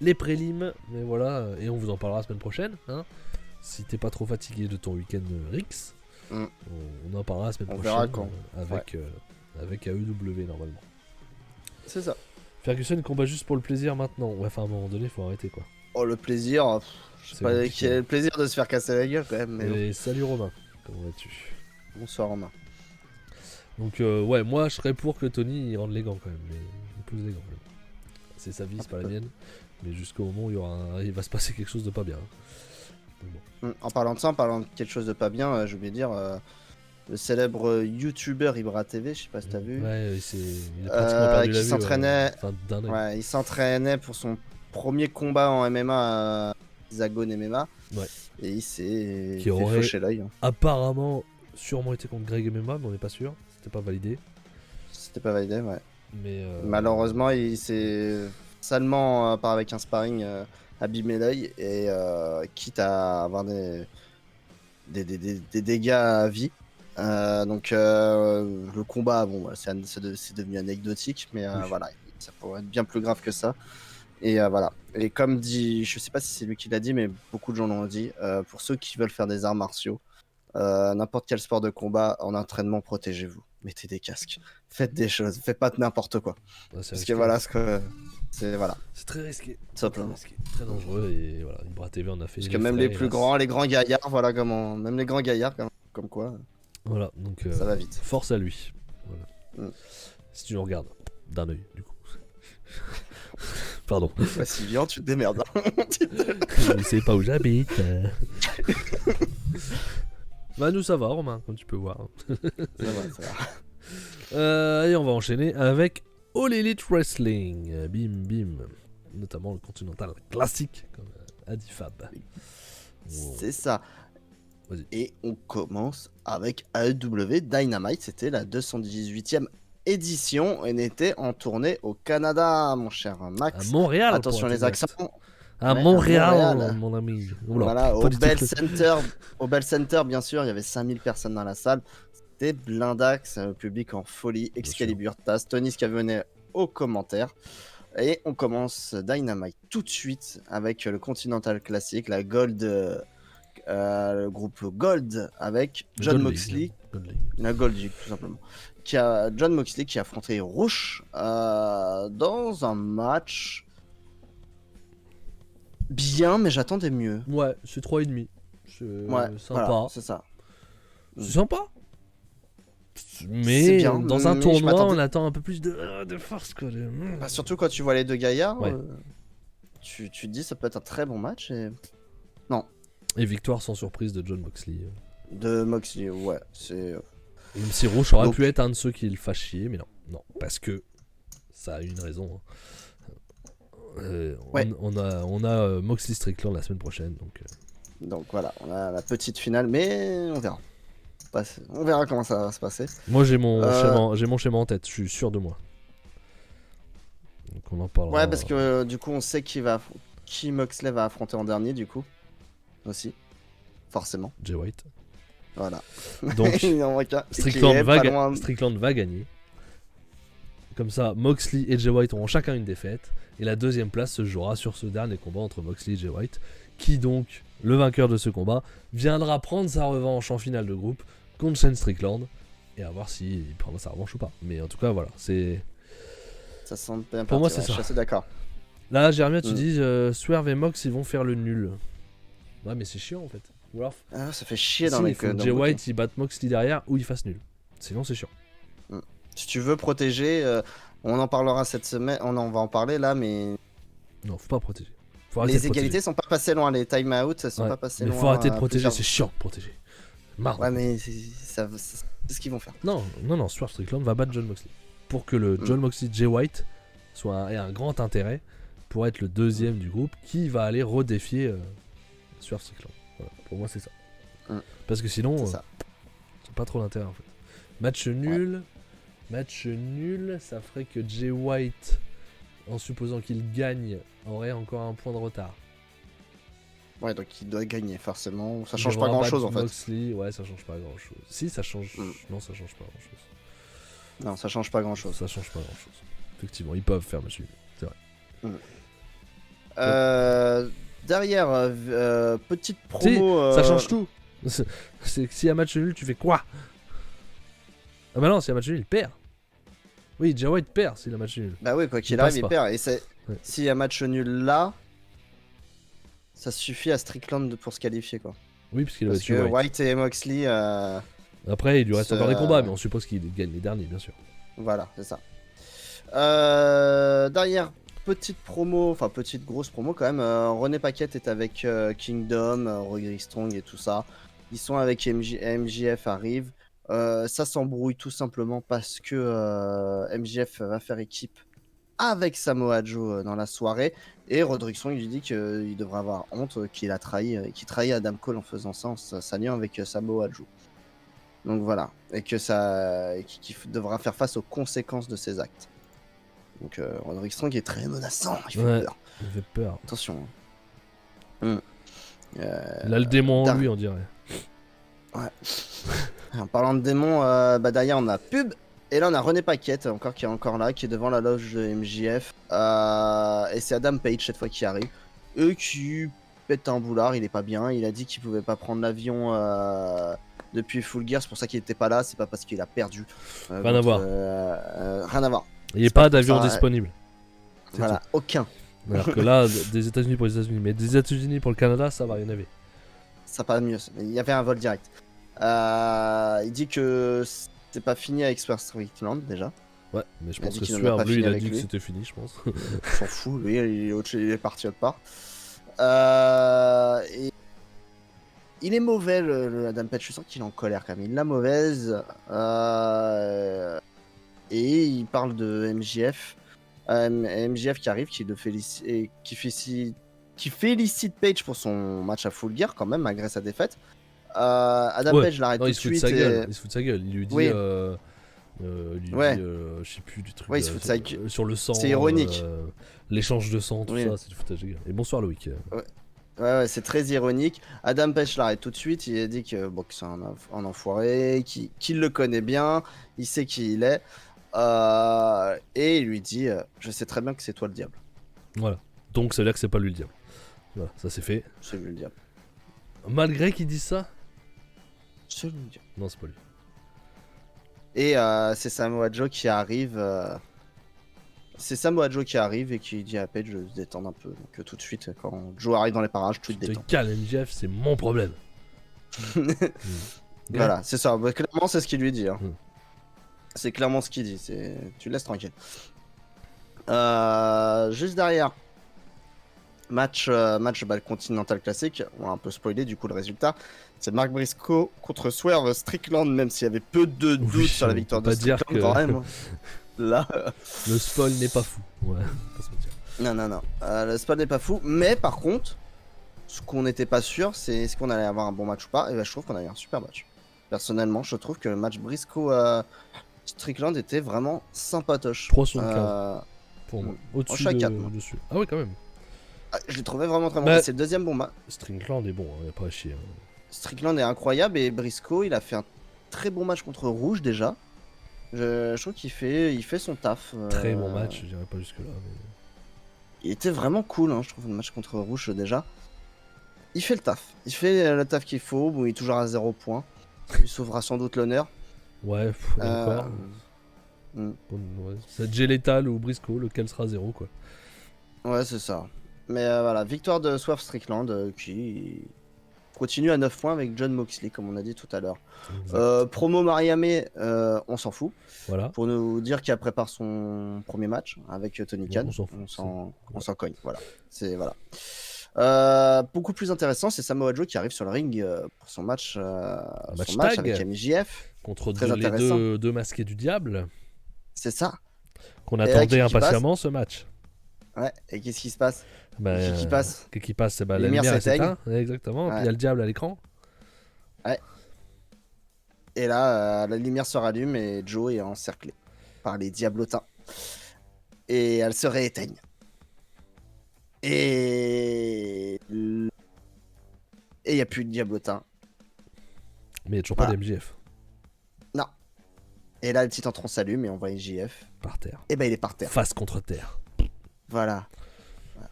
A: les prélims, mais voilà, et on vous en parlera la semaine prochaine. Hein. Si t'es pas trop fatigué de ton week-end Rix, on en parlera la semaine prochaine.
B: Verra quand.
A: Avec AEW normalement.
B: C'est ça.
A: Ferguson combat juste pour le plaisir maintenant. Ouais, enfin à un moment donné, faut arrêter quoi.
B: Oh, le plaisir. Je sais pas qui a le plaisir de se faire casser la gueule quand même. Mais
A: et salut Romain, comment vas-tu?
B: Bonsoir Romain.
A: Donc ouais, moi je serais pour que Tony il rende les gants quand même, mais il pose les gants quand même. C'est sa vie, c'est pas la mienne, mais jusqu'au moment où il va se passer quelque chose de pas bien.
B: Bon. En parlant de ça, en parlant de quelque chose de pas bien, je voulais dire le célèbre YouTuber Ibra TV, je sais pas si t'as vu.
A: Ouais, il a pratiquement perdu la vue.
B: S'entraînait.
A: D'un œil.
B: Ouais, il s'entraînait pour son premier combat en MMA à Hexagone MMA. Ouais. Et il s'est fait faucher l'œil.
A: Apparemment, sûrement été contre Greg MMA, mais on n'est pas sûr. C'était pas validé.
B: C'était pas validé, ouais.
A: Mais
B: malheureusement, il s'est salement, par avec un sparring, abîmé l'œil et quitte à avoir des dégâts à vie. Donc le combat, bon, c'est devenu anecdotique, mais oui. Voilà, ça pourrait être bien plus grave que ça. Et voilà. Et comme dit, je sais pas si c'est lui qui l'a dit, mais beaucoup de gens l'ont dit, pour ceux qui veulent faire des arts martiaux, n'importe quel sport de combat, en entraînement, protégez-vous. Mettez des casques. Faites des choses. Faites pas n'importe quoi. Ouais, parce risqué. Que voilà,
A: c'est très risqué.
B: Simplement.
A: Très dangereux. Et voilà, Ibra TV en a fait.
B: Parce que même les plus grands, les grands gaillards, voilà comment. Même les grands gaillards, comme quoi.
A: Voilà, donc
B: ça va vite.
A: Force à lui. Voilà. Si tu nous regardes d'un œil, du coup. Pardon.
B: Bah, si bien, tu te démerdes.
A: Je sais pas où j'habite. Bah nous ça va Romain, comme tu peux voir.
B: Ça va.
A: Allez, on va enchaîner avec All Elite Wrestling. Bim bim. Notamment le Continental classique, comme a dit Fab.
B: C'est ça. Et on commence avec AEW Dynamite. C'était la 218e édition et était en tournée au Canada, mon cher Max.
A: À Montréal.
B: Attention les accents.
A: À Montréal, mon ami.
B: Oula, voilà, au Bell Center, bien sûr, il y avait 5000 personnes dans la salle. C'était blindax, public en folie. Excalibur, Taz, Tony Schiavone aux commentaires. Et on commence Dynamite tout de suite avec le Continental Classic, la Gold, le groupe Gold avec John Moxley. La Gold League, tout simplement. John Moxley qui a affronté Rush dans un match bien, mais j'attendais mieux.
A: Ouais, c'est 3,5.
B: Ouais,
A: sympa.
B: Voilà, c'est ça.
A: C'est sympa. Mais bien, dans un tournoi, on attend un peu plus de force. Quoi,
B: Bah, surtout quand tu vois les deux gaillards, ouais. Tu te dis ça peut être un très bon match. Et... Non.
A: Et victoire sans surprise de John Moxley.
B: De Moxley, ouais. C'est...
A: Même si Rush aurait pu être un de ceux qui le fasse chier, mais non. Non, parce que ça a une raison. Hein. On a Moxley Strickland la semaine prochaine.
B: Donc voilà, on a la petite finale, mais on verra. On verra comment ça va se passer.
A: Moi j'ai mon schéma en tête, je suis sûr de moi. Donc on en parlera.
B: Ouais, parce que du coup on sait qui Moxley va affronter en dernier, du coup. Aussi. Forcément.
A: Jay White.
B: Voilà.
A: Donc Strickland va gagner. Comme ça, Moxley et Jay White auront chacun une défaite. Et la deuxième place se jouera sur ce dernier combat entre Moxley et Jay White. Qui donc, le vainqueur de ce combat, viendra prendre sa revanche en finale de groupe contre Shane Strickland. Et à voir s'il prendra sa revanche ou pas. Mais en tout cas, voilà, c'est...
B: Ça sent bien.
A: Pour moi, c'est ça.
B: Je suis assez d'accord.
A: Là, Jeremia, tu dis Swerve et Mox, ils vont faire le nul. Ouais, mais c'est chiant en fait.
B: Ça fait chier dans les...
A: Il faut que Jay White, il batte Moxley derrière ou il fasse nul. Sinon, c'est chiant.
B: Si tu veux protéger, on en parlera cette semaine, on va en parler là, mais...
A: Non, faut pas protéger.
B: Les égalités sont pas passées loin, les time-out sont pas passées loin.
A: Mais faut arrêter de protéger, c'est chiant de protéger. Marre.
B: Ouais, mais c'est ce qu'ils vont faire.
A: Non, Swerve Strickland va battre John Moxley. Pour que le John Moxley Jay White ait un grand intérêt pour être le deuxième du groupe qui va aller redéfier Swerve Strickland. Voilà, pour moi, c'est ça. Parce que sinon, c'est pas trop l'intérêt en fait. Match nul, ça ferait que Jay White, en supposant qu'il gagne, aurait encore un point de retard.
B: Ouais, donc il doit gagner forcément. Ça change pas grand chose en fait.
A: Moxley, ouais, ça change pas grand chose. Si, ça change. Non, ça change pas grand chose.
B: Non, ça change pas grand chose.
A: Ça change pas grand chose. Effectivement, ils peuvent faire monsieur. C'est vrai.
B: Derrière, petite promo.
A: Ça change tout. C'est s'il y a match nul, tu fais quoi? Ah bah non, s'il y a match nul, il perd. Oui, Jay White perd s'il y a match nul.
B: Bah oui, quoi qu'il arrive, il perd. Et s'il y a match nul là, ça suffit à Strickland pour se qualifier quoi.
A: Oui, parce qu'il a
B: battu White et Moxley.
A: Après, il lui reste encore des combats, mais on suppose qu'il gagne les derniers, bien sûr.
B: Voilà, c'est ça. Derrière, petite promo, enfin petite grosse promo quand même. René Paquette est avec Kingdom, Roderick Strong et tout ça. Ils sont avec MJF arrive. Ça s'embrouille tout simplement parce que MJF va faire équipe avec Samoa Joe dans la soirée. Et Roderick Strong lui dit qu'il devrait avoir honte, qu'il trahit Adam Cole en faisant ça, en s'alliant avec Samoa Joe. Donc voilà, et qu'il devra faire face aux conséquences de ses actes. Donc Roderick Strong est très menaçant, il fait peur.
A: Il fait peur.
B: Attention.
A: Il a le démon en lui, on dirait.
B: Ouais. En parlant de démon, derrière on a Pub. Et là on a René Paquette qui est encore là, qui est devant la loge de MJF. Et c'est Adam Page cette fois qui arrive. Eux qui pète un boulard, il est pas bien. Il a dit qu'il pouvait pas prendre l'avion depuis Full Gear, c'est pour ça qu'il était pas là. C'est pas parce qu'il a perdu.
A: Rien à voir.
B: Rien à voir.
A: Il n'y a pas d'avion disponible.
B: Voilà, aucun.
A: Alors que là, des États-Unis pour les États-Unis, mais des États-Unis pour le Canada, ça va, il y en avait.
B: Ça va mieux. Il y avait un vol direct. Il dit que c'est pas fini avec Swerve Strickland déjà.
A: Ouais, mais je pense que Swerve, lui, il a dit que c'était fini, je pense.
B: On s'en fout, lui, il est parti autre part. Et il est mauvais, le Adam Page. Je sens qu'il est en colère quand même. Il l'a mauvaise. Et il parle de MJF. MJF qui arrive, qui félicite Page pour son match à Full Gear quand même, malgré sa défaite. Adam Page l'arrête tout de suite.
A: Il se fout de sa gueule. Il lui dit.
B: Oui.
A: je sais plus du truc.
B: Ouais, il se fout de sa gueule.
A: Sur le sang.
B: C'est ironique.
A: L'échange de sang, tout ça, c'est du foutage de gueule. Et bonsoir Loïc.
B: Ouais, c'est très ironique. Adam Page l'arrête tout de suite. Il a dit que c'est un enfoiré, qu'il le connaît bien, il sait qui il est. Et il lui dit je sais très bien que c'est toi le diable.
A: Voilà. Donc ça veut dire que c'est pas lui le diable. Voilà, ça c'est fait.
B: C'est lui le diable.
A: Malgré qu'il dise ça.
B: C'est lui le diable.
A: Non, c'est pas lui.
B: Et c'est Samoa Joe qui arrive. C'est Samoa Joe qui arrive et qui dit à Page de se détendre un peu. Donc tout de suite, quand Joe arrive dans les parages, tu te détends.
A: Calme, MJF, c'est mon problème.
B: Voilà, c'est ça. Bah, clairement, c'est ce qu'il lui dit. Hein. C'est clairement ce qu'il dit. Tu le laisses tranquille. Juste derrière, match le Continental Classic. On a un peu spoilé du coup le résultat. C'est Mark Briscoe contre Swerve Strickland, même s'il y avait peu de doutes sur la victoire de Strickland. Quand même. Là,
A: le spoil n'est pas fou. Ouais, pas se mentir.
B: Non. Le spoil n'est pas fou. Mais par contre, ce qu'on n'était pas sûr, c'est est-ce qu'on allait avoir un bon match ou pas. Et ben, je trouve qu'on a eu un super match. Personnellement, je trouve que le match Briscoe Strickland était vraiment sympatoche.
A: 3/15 pour moi. Au-dessus dessus. Ah ouais, quand même.
B: Je l'ai trouvé vraiment très bon. C'est le deuxième bon match.
A: Strickland est bon, il n'y a pas à chier. Hein.
B: Strickland est incroyable et Briscoe, il a fait un très bon match contre Rouge déjà. Je trouve qu'il fait son taf.
A: Très bon match, je dirais pas jusque-là. Mais...
B: Il était vraiment cool, hein, je trouve, le match contre Rouge déjà. Il fait le taf. Il fait le taf qu'il faut. Bon, il est toujours à 0 points. Il sauvera sans doute l'honneur.
A: Ouais, encore. C'est Jay Lethal ou Briscoe, lequel sera 0 quoi.
B: Ouais, c'est ça. Mais voilà, victoire de Swerve Strickland qui continue à 9 points avec John Moxley, comme on a dit tout à l'heure. Promo Mariamé, on s'en fout.
A: Voilà.
B: Pour nous dire qu'elle prépare son premier match avec Tony Khan.
A: On s'en
B: cogne. Voilà. C'est voilà. Beaucoup plus intéressant, c'est Samoa Joe qui arrive sur le ring pour son match,
A: match tag
B: avec MJF.
A: contre
B: Très
A: les
B: intéressant.
A: deux masqués du diable.
B: C'est ça.
A: Qu'on attendait impatiemment ce match.
B: Ouais, et qu'est-ce qui se passe? Qui
A: passe? Qui passe, c'est la
B: lumière
A: s'éteint. Exactement, puis il y a le diable à l'écran.
B: Ouais. Et là, la lumière se rallume et Joe est encerclé par les diablotins. Et elle se rééteigne. Et il n'y a plus de diablotin.
A: Mais il n'y a toujours pas d'MJF.
B: Non. Et là, le Titantron s'allume et on voit MJF.
A: Par terre.
B: Et ben il est par terre.
A: Face contre terre.
B: Voilà.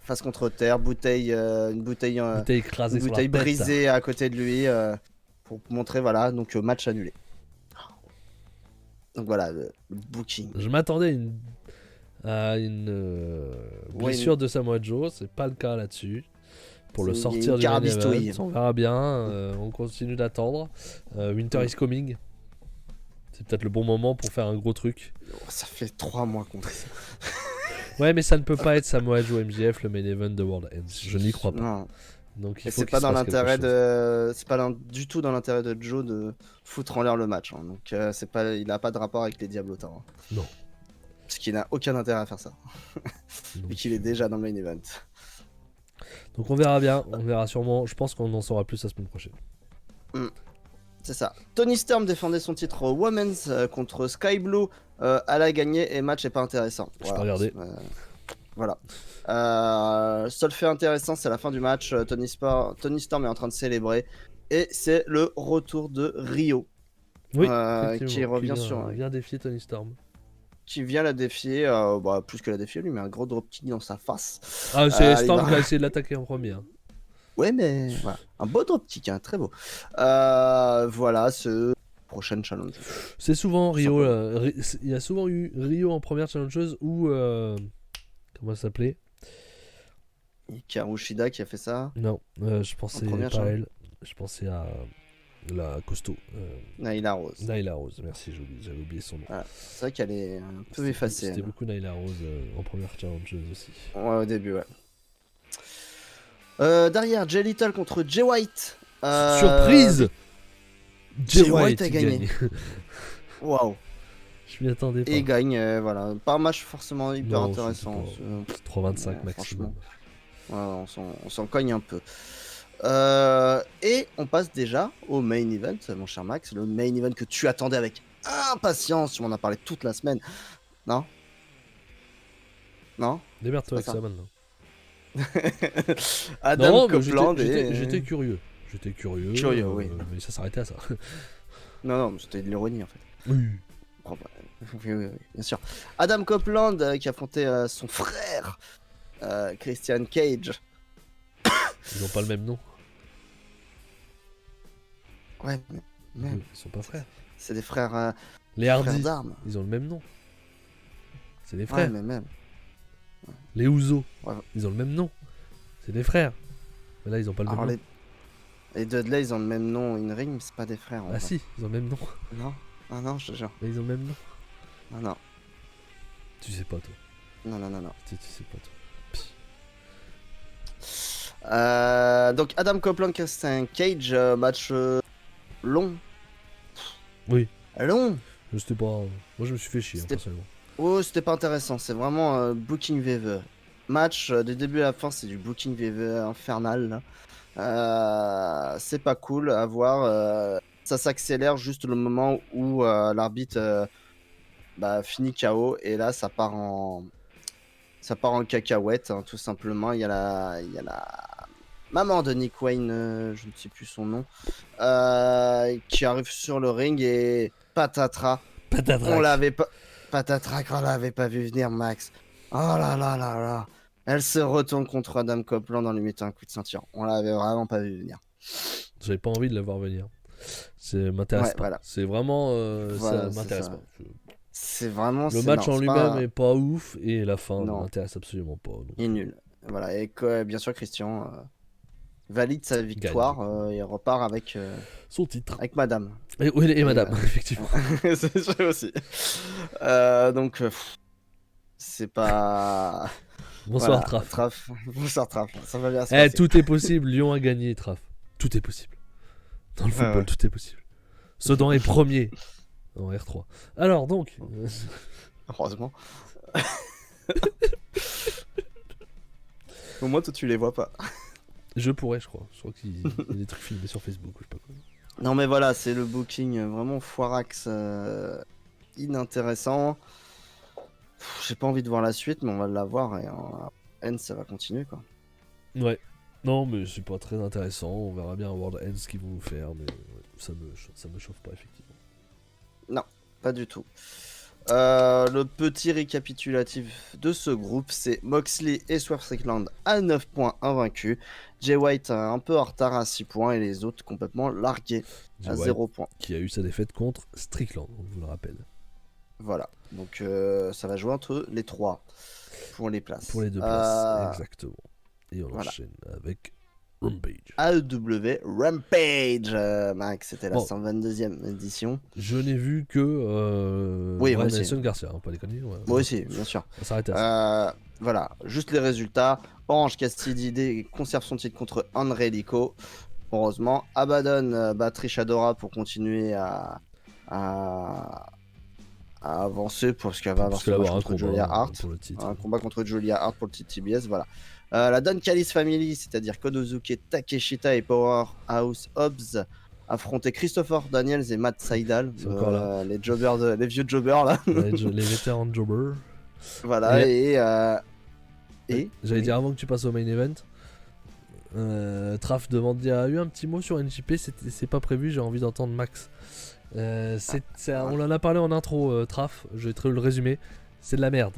B: Face contre terre, une bouteille
A: écrasée,
B: une bouteille brisée à côté de lui pour montrer, voilà, donc match annulé. Donc voilà, le booking.
A: Je m'attendais à une blessure de Samoa Joe, c'est pas le cas là-dessus. Pour le sortir du main event, on verra bien, on continue d'attendre. Winter is coming. C'est peut-être le bon moment pour faire un gros truc.
B: Ça fait 3 mois qu'on fait ça.
A: Ouais, mais ça ne peut pas être Samoa Joe MJF le main event de World Ends. Je n'y crois pas.
B: Non.
A: Donc il faut
B: c'est pas dans l'intérêt c'est pas du tout dans l'intérêt de Joe de foutre en l'air le match. Hein. Donc il a pas de rapport avec les Diablotins. Hein.
A: Non.
B: Parce qu'il n'a aucun intérêt à faire ça. Vu qu'il est déjà dans le main event.
A: Donc on verra bien, on verra sûrement. Je pense qu'on en saura plus la semaine prochaine.
B: C'est ça. Toni Storm défendait son titre Women's contre Sky Blue. Elle a gagné et le match est pas intéressant.
A: Je peux regarder.
B: Voilà. Seul fait intéressant, c'est la fin du match. Toni Storm est en train de célébrer. Et c'est le retour de Rio.
A: Oui,
B: qui revient
A: vient défier Toni Storm.
B: Qui vient la défier, plus que la défier, lui met un gros dropkick dans sa face.
A: Ah, c'est Storm qui a essayé de l'attaquer en premier. Hein.
B: Ouais, mais voilà. Un beau dropkick, hein, très beau. Voilà, ce prochain challenge.
A: C'est souvent Rio. Il y a souvent eu Rio en première challengeuse ou. Comment ça s'appelait?
B: Hikaru Shida qui a fait ça?
A: Non, je pensais pas à elle. Je pensais à la costaud.
B: Nyla Rose.
A: Nyla Rose, merci, j'avais oublié son nom.
B: Voilà. C'est vrai qu'elle est un peu effacée.
A: C'était beaucoup Nyla Rose en première challengeuse aussi.
B: Ouais, au début, ouais. Derrière, Jay Little contre Jay White.
A: Surprise!
B: Jay White a gagné. Waouh!
A: Je m'y attendais pas.
B: Et il gagne, voilà. Pas un match forcément hyper intéressant.
A: 3,25 maximum.
B: Ouais, on s'en cogne un peu. Et on passe déjà au main event, mon cher Max. Le main event que tu attendais avec impatience. Tu m'en as parlé toute la semaine. Non? Non?
A: Démerde-toi avec ça maintenant.
B: Adam Copeland
A: j'étais curieux.
B: Curieux, oui.
A: Mais ça s'arrêtait à ça.
B: Non, c'était de l'ironie en fait.
A: Oui.
B: Oui, bien sûr. Adam Copeland qui affrontait son frère Christian Cage.
A: Ils n'ont pas le même nom.
B: Ouais, mais
A: ils sont pas frères.
B: C'est des frères.
A: Les Hardy,
B: frères d'armes.
A: Ils ont le même nom. C'est des frères.
B: Ouais, mais même.
A: Les Ouzo, ils ont le même nom. C'est des frères. Mais là, ils ont pas le même nom.
B: Les Dudley, ils ont le même nom in ring, mais c'est pas des frères.
A: Ah si, ils ont le même nom.
B: Non, non, je te jure.
A: Mais ils ont le même nom.
B: Non.
A: Tu sais pas, toi.
B: Non.
A: Tu sais pas, toi.
B: Donc Adam Copeland, Christian Cage, match long.
A: Oui.
B: Long.
A: C'était pas. Moi, je me suis fait chier, personnellement.
B: Oh, c'était pas intéressant. C'est vraiment booking VV. Match du début à la fin, c'est du booking VV infernal. C'est pas cool à voir. Ça s'accélère juste le moment où l'arbitre finit KO et là ça part en cacahuète, hein, tout simplement. Il y a la maman de Nick Wayne, je ne sais plus son nom, qui arrive sur le ring et patatras. On l'avait pas. Patatrac, on l'avait pas vu venir, Max. Oh là. Elle se retourne contre Adam Copeland en lui mettant un coup de ceinture. On l'avait vraiment pas vu venir.
A: J'avais pas envie de la voir venir. Ça m'intéresse pas. Voilà. C'est vraiment. Ça m'intéresse pas.
B: C'est vraiment.
A: Le match en lui-même est pas ouf et la fin ne m'intéresse absolument pas. Donc...
B: Il est nul. Voilà. Et bien sûr, Christian valide sa victoire et repart avec
A: son titre.
B: Avec Madame.
A: Et Madame, effectivement.
B: C'est vrai aussi. Donc, c'est pas.
A: Bonsoir
B: Voilà,
A: Traf.
B: Bonsoir Traf. Ça va bien se passer.
A: Tout est possible. Lyon a gagné, Traf. Tout est possible. Dans le football, tout est possible. Sedan est premier en R3. Alors donc.
B: Heureusement. Au moins, toi, tu les vois pas.
A: Je pourrais, je crois. Je crois qu'il y a des trucs filmés sur Facebook. Je sais pas quoi.
B: Non, mais voilà, c'est le booking vraiment foirax inintéressant. J'ai pas envie de voir la suite, mais on va la voir et en N, ça va continuer quoi.
A: Ouais. Non, mais c'est pas très intéressant. On verra bien à World Ends ce qu'ils vont nous faire, mais ça me chauffe pas effectivement.
B: Non, pas du tout. Le petit récapitulatif de ce groupe, c'est Moxley et Swerve Strickland à 9 points invaincus. Jay White un peu en retard à 6 points et les autres complètement largués à 0 points.
A: Qui a eu sa défaite contre Strickland, on vous le rappelle.
B: Voilà, donc ça va jouer entre les 3 pour les places.
A: Pour les 2 places, exactement. Et on enchaîne avec Rampage.
B: AEW Rampage, Max, c'était la 122e édition.
A: Je n'ai vu que
B: Brian
A: Nelson Garcia, pas déconner. Ouais.
B: Moi aussi, bien sûr.
A: On s'arrête à ça.
B: Voilà, juste les résultats. Orange Cassidy conserve son titre contre Angelico. Heureusement, Abaddon bat Trish Adora pour continuer à avancer parce qu'elle va avoir son match contre Julia Hart. Un combat contre Julia Hart pour le titre TBS, voilà. La Don Callis Family, c'est-à-dire Konosuke Takeshita et Powerhouse Hobbs, affrontaient Christopher Daniels et Matt Sydal, les vieux jobbers là.
A: les vétérans de jobbers.
B: Voilà, et
A: j'allais dire avant que tu passes au main event. Traf demande, il y a eu un petit mot sur NJP, c'est pas prévu, j'ai envie d'entendre Max. On en a parlé en intro, Traf, je vais te le résumer, c'est de la merde.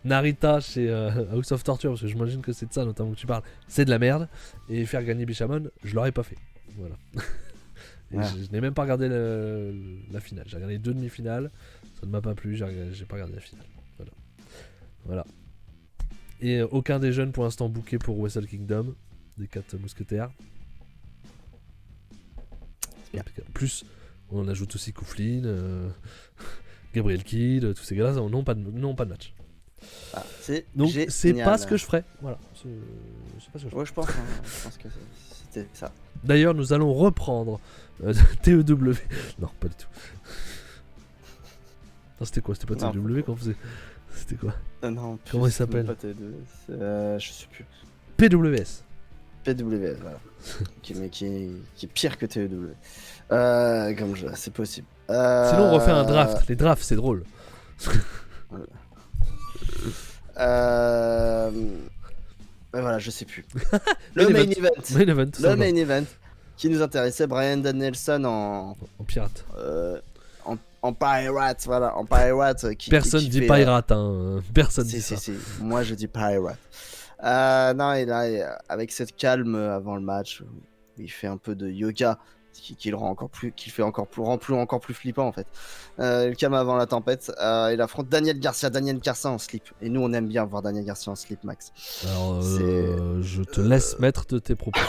A: Narita chez House of Torture, parce que j'imagine que c'est de ça notamment que tu parles, c'est de la merde. Et faire gagner Bishamon, je l'aurais pas fait. Voilà. Je n'ai même pas regardé la finale, j'ai regardé les 2 demi-finales, ça ne m'a pas plu, j'ai pas regardé la finale. Voilà. Et aucun des jeunes pour l'instant booké pour Wrestle Kingdom, des 4 mousquetaires. Plus, on ajoute aussi Kouflin, Gabriel Kidd, tous ces gars-là n'ont pas de match. Donc c'est pas ce que je ferais. Voilà. C'est pas ce que je ferais.
B: Ouais, je pense que c'était ça.
A: D'ailleurs, nous allons reprendre TEW. Non, pas du tout. Non, c'était quoi? C'était pas TEW qu'on faisait? C'était quoi?
B: Non,
A: comment il s'appelle?
B: Je sais plus.
A: PWS.
B: PWS, voilà. qui est pire que TEW. Comme c'est possible.
A: Sinon, on refait un draft. Les drafts, c'est drôle.
B: Voilà, je sais plus. Le main event qui nous intéressait, Bryan Danielson en
A: pirate.
B: En pirate, voilà, en pirate.
A: Personne dit pirate, personne dit ça.
B: Si. Moi, je dis pirate. Non, et là, avec cette calme avant le match, il fait un peu de yoga qui le rend encore plus, encore plus flippant en fait. Le calme avant la tempête. Il affronte Daniel Garcia en slip. Et nous, on aime bien voir Daniel Garcia en slip, Max.
A: Alors, je te laisse mettre de tes propos.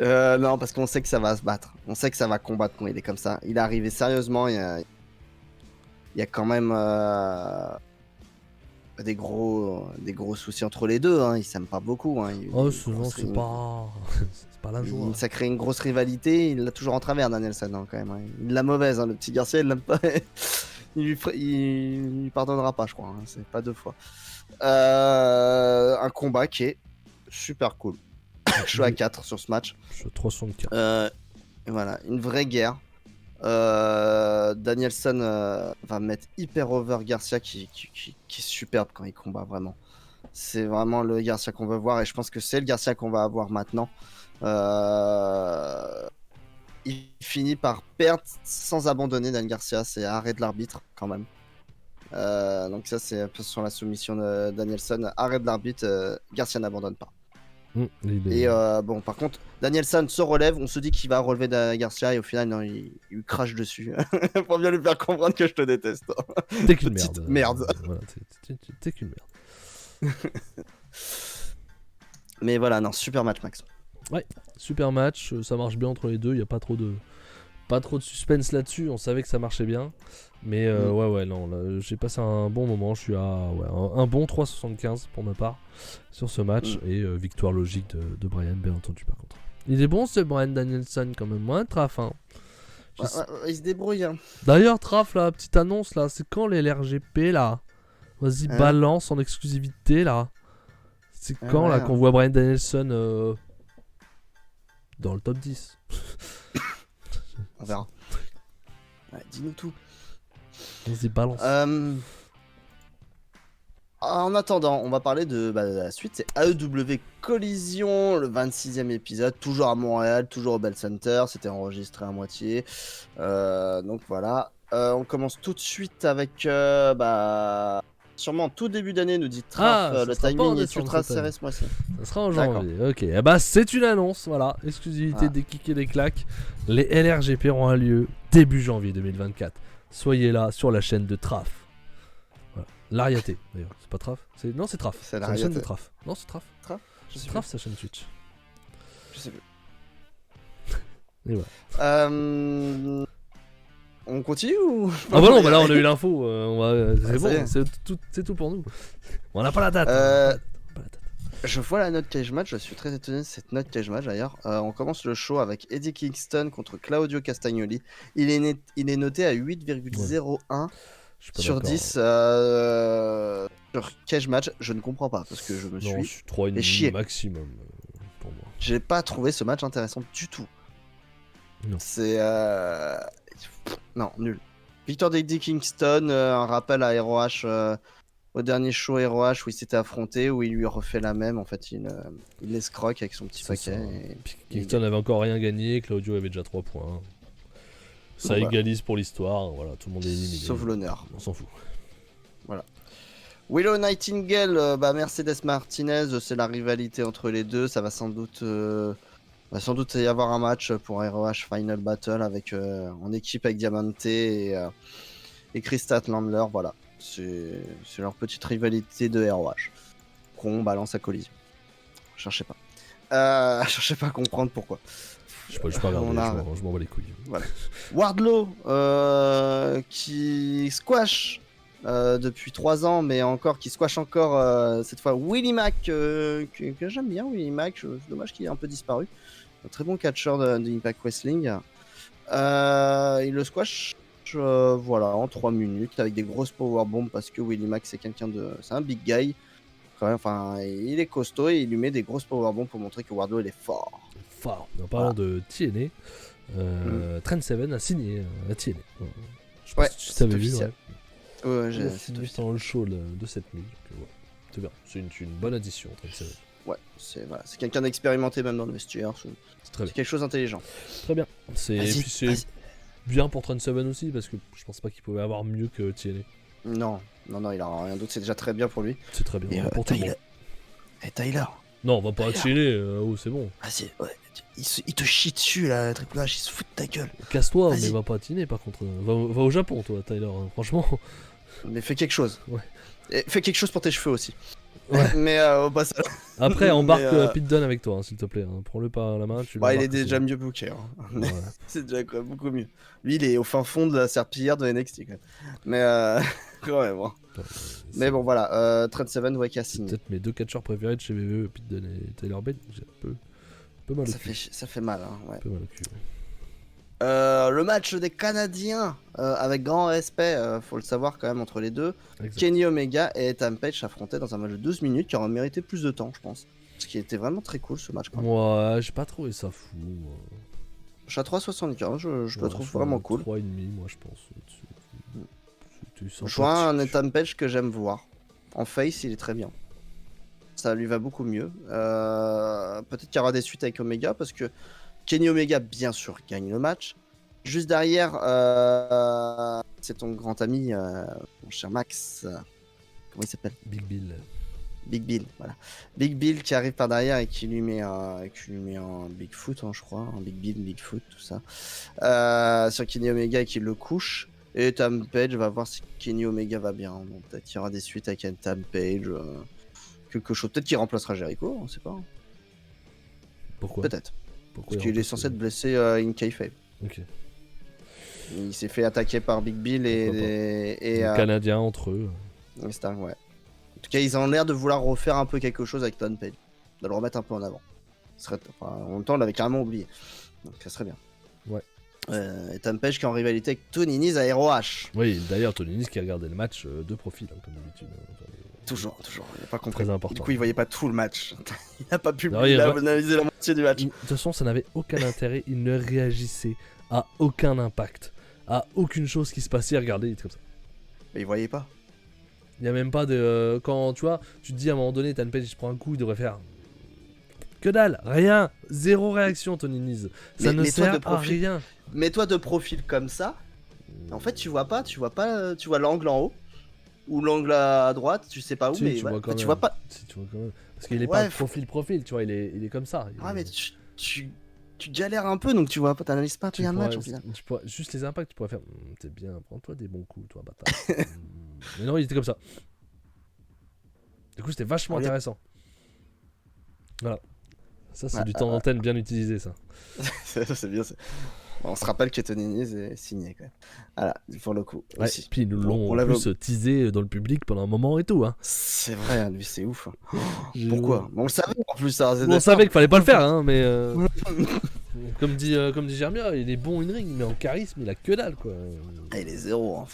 B: Non, parce qu'on sait que ça va se battre. On sait que ça va combattre quand il est comme ça. Il est arrivé sérieusement. Il y a quand même des gros soucis entre les deux. Ils s'aiment pas beaucoup.
A: C'est pas la joie.
B: Ça crée une grosse rivalité. Il l'a toujours en travers, Danielson, quand même. Il l'a mauvaise. Le petit Garcia, il l'aime pas. il lui pardonnera pas, je crois. C'est pas 2 fois. Un combat qui est super cool. Je suis à 4 sur ce match.
A: Je suis à 364.
B: Voilà, une vraie guerre. Danielson va mettre hyper over Garcia qui est superbe quand il combat, vraiment. C'est vraiment le Garcia qu'on veut voir et je pense que c'est le Garcia qu'on va avoir maintenant. Il finit par perdre sans abandonner Daniel Garcia, c'est arrêt de l'arbitre quand même. Donc ça c'est un peu sur la soumission de Danielson, arrêt de l'arbitre, Garcia n'abandonne pas. Et bon, par contre, Danielson se relève, on se dit qu'il va relever Garcia et au final, non, il lui crache dessus pour bien lui faire comprendre que je te déteste.
A: T'es qu'une
B: merde.
A: Voilà, t'es qu'une merde.
B: Mais voilà, non, super match, Max.
A: Ouais, super match, ça marche bien entre les deux, il n'y a pas trop pas trop de suspense là-dessus, on savait que ça marchait bien. Mais ouais, non, là, j'ai passé un bon moment, je suis à un bon 3,75 pour ma part sur ce match. Et victoire logique de Bryan, bien entendu, par contre. Il est bon ce Bryan Danielson quand même, moins Traf. Hein.
B: Il se débrouille. Hein.
A: D'ailleurs, Traf, la petite annonce là, c'est quand les LRGP là? Vas-y, balance en exclusivité là. C'est quand là qu'on voit Bryan Danielson dans le top 10?
B: On verra. Ouais, dis-nous tout.
A: Vas-y, balance.
B: En attendant, on va parler de la suite. C'est AEW Collision, le 26e épisode, toujours à Montréal, toujours au Bell Center. C'était enregistré à moitié. Donc voilà. On commence tout de suite avec sûrement en tout début d'année, nous dit Traf. Le timing est ultra serré ce mois-ci.
A: Ça sera en janvier. Ok. Eh bah, c'est une annonce. Voilà. Exclusivité des kicks et des claques. Les LRGP auront un lieu début janvier 2024. Soyez là sur la chaîne de Traf. Voilà. L'Ariaté d'ailleurs. C'est pas Traf? Non, c'est Traf. C'est la chaîne de Traf. Non, c'est Traf.
B: Je sais
A: Traf, sa chaîne Twitch.
B: Je sais plus.
A: Et voilà.
B: On continue ou...
A: Ah bah non, bah là on a eu l'info, c'est bon, c'est tout pour nous. On n'a pas la date.
B: Je vois la note cage match, je suis très étonné de cette note cage match d'ailleurs. On commence le show avec Eddie Kingston contre Claudio Castagnoli. Il est noté à 8,01 sur 10 sur cage match. Je ne comprends pas parce que je me suis
A: 3,5 maximum pour moi.
B: J'ai pas trouvé ce match intéressant du tout.
A: Non.
B: C'est non, nul. Victoire d'Eddie Kingston, un rappel à ROH au dernier show ROH où il s'était affronté, où il lui refait la même. En fait, il escroque avec son petit paquet.
A: Kingston n'avait encore rien gagné, Claudio avait déjà 3 points. Ça égalise pour l'histoire, voilà, tout le monde est éliminé.
B: Sauf l'honneur.
A: On s'en fout.
B: Voilà. Willow Nightingale, Mercedes Martinez, c'est la rivalité entre les deux. Ça va sans doute y avoir un match pour ROH Final Battle avec en équipe avec Diamante et Chris Statlander. Voilà, c'est leur petite rivalité de ROH qu'on balance à collision. Cherchez pas. Cherchez pas à comprendre pourquoi.
A: Je peux pas regarder, je m'en bats les couilles.
B: Voilà. Wardlow qui squash depuis 3 ans, mais encore qui squash encore cette fois Willie Mack que j'aime bien. Willie Mack, c'est dommage qu'il ait un peu disparu. Un très bon catcheur de Impact Wrestling. Il le squash en 3 minutes avec des grosses powerbombs parce que Willie Mack c'est un big guy. Enfin, il est costaud et il lui met des grosses powerbombs pour montrer que Wardlow il est fort.
A: En parlant de TNA, Trent Seven a signé à TNA. Je sais
B: pas
A: si tu savais officiel.
B: Ouais,
A: c'est dans le show de cette nuit. C'est bien, c'est une bonne addition, Trent Seven.
B: Ouais, c'est quelqu'un d'expérimenté même dans le vestiaire. C'est quelque chose d'intelligent.
A: Très bien. C'est bien pour Trent Seven aussi parce que je pense pas qu'il pouvait avoir mieux que TNA.
B: Non, il a rien d'autre. C'est déjà très bien pour lui.
A: C'est très bien.
B: Et
A: pour tout le monde.
B: Et Tyler.
A: Non, on va pas à TNA. C'est bon.
B: Il te chie dessus là, Triple H. Il se fout de ta gueule.
A: Casse-toi, mais va pas à TNA par contre. Va au Japon, toi, Tyler. Hein, franchement.
B: Mais fais quelque chose.
A: Ouais.
B: Et fais quelque chose pour tes cheveux aussi.
A: Ouais.
B: Mais au passage.
A: Après, embarque Pete Dunne avec toi, hein, s'il te plaît. Hein. Prends-le par la main.
B: Il est déjà mieux booké. Hein. Ouais. C'est déjà quand même beaucoup mieux. Lui, il est au fin fond de la serpillière de NXT quand même. Mais quand même. Hein. Mais bon, voilà. Trent Seven, qui a signé.
A: C'est peut-être mes 2 catcheurs préférés de chez WWE, Pete Dunne et Tyler Bate. J'ai un peu mal au cul.
B: Ça fait mal. Hein, ouais.
A: Un peu mal au cul.
B: Le match des Canadiens, avec grand respect, faut le savoir quand même, entre les deux. Exact. Kenny Omega et Ethan Page s'affrontaient dans un match de 12 minutes qui aurait mérité plus de temps, je pense. Ce qui était vraiment très cool ce match.
A: Ouais, j'ai pas trouvé ça fou.
B: Je suis à 3,75, je le trouve vraiment cool.
A: 3,5 moi je pense.
B: Je vois un Ethan Page que j'aime voir. En face, il est très bien. Ça lui va beaucoup mieux. Peut-être qu'il y aura des suites avec Omega parce que Kenny Omega, bien sûr, gagne le match. Juste derrière, c'est ton grand ami, mon cher Max. Comment il s'appelle ?
A: Big Bill.
B: Big Bill, voilà. Big Bill qui arrive par derrière et qui lui met un Bigfoot, hein, je crois. Un Big Bill, Bigfoot, tout ça. Sur Kenny Omega qui le couche. Et Tam Page va voir si Kenny Omega va bien. Bon, peut-être qu'il y aura des suites avec un Tam Page. Quelque chose. Peut-être qu'il remplacera Jericho, on sait pas.
A: Pourquoi ?
B: Peut-être. Parce qu'il est censé être blessé in kayfabe.
A: Ok.
B: Il s'est fait attaquer par Big Bill et
A: les Canadiens entre eux.
B: Ouais. En tout cas, ils ont l'air de vouloir refaire un peu quelque chose avec Tom Page, de le remettre un peu en avant. En même temps, on l'avait carrément oublié, donc ça serait bien.
A: Ouais.
B: Et Tom Page qui est en rivalité avec Tony Nese à ROH.
A: Oui, d'ailleurs, Tony Nese qui a regardé le match de profil, comme d'habitude.
B: Toujours, il n'a pas compris.
A: Très important.
B: Du coup, il voyait pas tout le match. Il n'a pas pu analyser la moitié du match.
A: De toute façon, ça n'avait aucun intérêt. Il ne réagissait à aucun impact, à aucune chose qui se passait. Regardez, il était comme ça.
B: Mais il voyait pas.
A: Il n'y a même pas de... quand, tu vois, tu te dis à un moment donné, Tom Page, il se prend un coup, il devrait faire... Que dalle, rien, zéro réaction, Tony Nese. Ça ne sert à rien.
B: Mets-toi de profil comme ça. En fait, tu vois l'angle en haut ou l'angle à droite, tu sais pas où, mais
A: tu vois quand
B: pas.
A: Si, tu vois quand même. Parce qu'il est pas profil, tu vois, il est comme ça.
B: Mais tu galères un peu, donc tu vois pas, t'analyses pas bien le match au final.
A: Juste les impacts, tu pourrais faire. T'es bien, prends-toi des bons coups, toi, bâtard. Mais non, il était comme ça. Du coup, c'était vachement intéressant. Voilà. Ça, c'est du temps d'antenne bien utilisé, ça.
B: C'est bien. On se rappelle que Tony Nese est signé quand même. Voilà, pour le coup.
A: Ouais,
B: aussi.
A: Puis ils nous l'ont en plus teasé dans le public pendant un moment et tout. Hein.
B: C'est vrai, lui, c'est ouf. Pourquoi On le savait en plus.
A: On savait qu'il fallait pas le faire, hein, mais. Comme dit Jermia, il est bon in ring, mais en charisme, il a que dalle, quoi.
B: Il est zéro. Hein.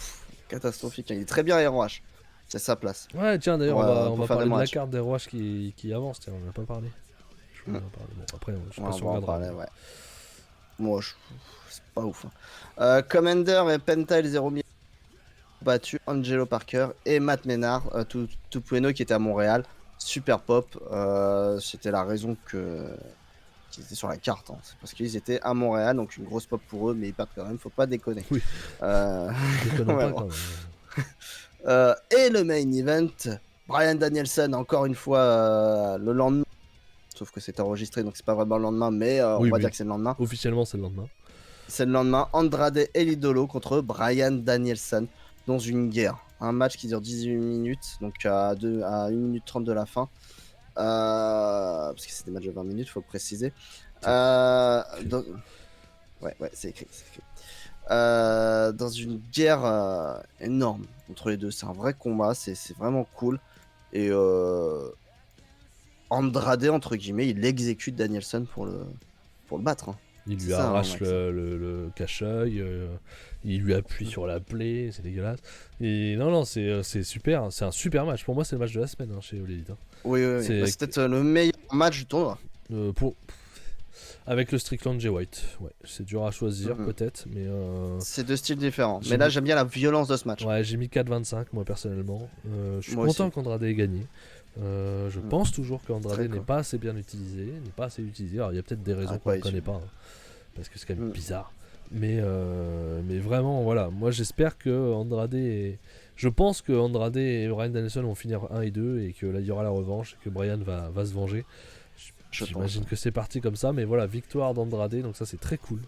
B: Catastrophique. Il est très bien ROH. C'est sa place.
A: Ouais, tiens, d'ailleurs, on va parler de la carte des ROH qui avance. Tiens, on n'a pas parlé. Bon, après, je suis pas sûr qu'on regardera.
B: Ouais. Moi, c'est pas ouf. Hein. Commander et Penta et les 0 battu Angelo Parker et Matt Menard, Tupueno qui était à Montréal. Super pop. C'était la raison qu'ils étaient sur la carte. Hein. C'est parce qu'ils étaient à Montréal, donc une grosse pop pour eux, mais ils partent quand même. Faut pas déconner.
A: Oui. Déconnons pas quand même.
B: Et le main event, Bryan Danielson, encore une fois, le lendemain. Sauf que c'est enregistré, donc c'est pas vraiment le lendemain, mais on va dire que c'est le lendemain.
A: Officiellement, c'est le lendemain.
B: C'est le lendemain. Andrade et l'idolo contre Bryan Danielson dans une guerre. Un match qui dure 18 minutes, donc à 1 minute 30 de la fin. Parce que c'est des matchs de 20 minutes, faut préciser. Ouais, c'est écrit. Dans une guerre énorme entre les deux. C'est un vrai combat, c'est vraiment cool. Et Andrade, entre guillemets, il exécute Danielson pour le battre. Hein.
A: Il lui arrache le cache-œil, il lui appuie sur la plaie, c'est dégueulasse. Et non, c'est super, c'est un super match. Pour moi, c'est le match de la semaine chez All Elite. Hein.
B: Oui. C'est peut-être le meilleur match du tournoi.
A: Avec le Strickland Jay White, ouais, c'est dur à choisir peut-être, mais
B: c'est deux styles différents. Mais là, j'aime bien la violence de ce match.
A: Ouais, j'ai mis 4-25 moi personnellement. Je suis content qu'Andrade ait gagné. Je pense toujours qu'Andrade n'est pas assez bien utilisé, Alors il y a peut-être des raisons qu'on ne connaît pas, hein, parce que c'est quand même bizarre. Mais vraiment, voilà, moi j'espère que Andrade je pense que Andrade et Bryan Danielson vont finir 1 et 2 et que là il y aura la revanche et que Bryan va se venger. J'imagine que c'est parti comme ça, mais voilà, victoire d'Andrade, donc ça c'est très cool.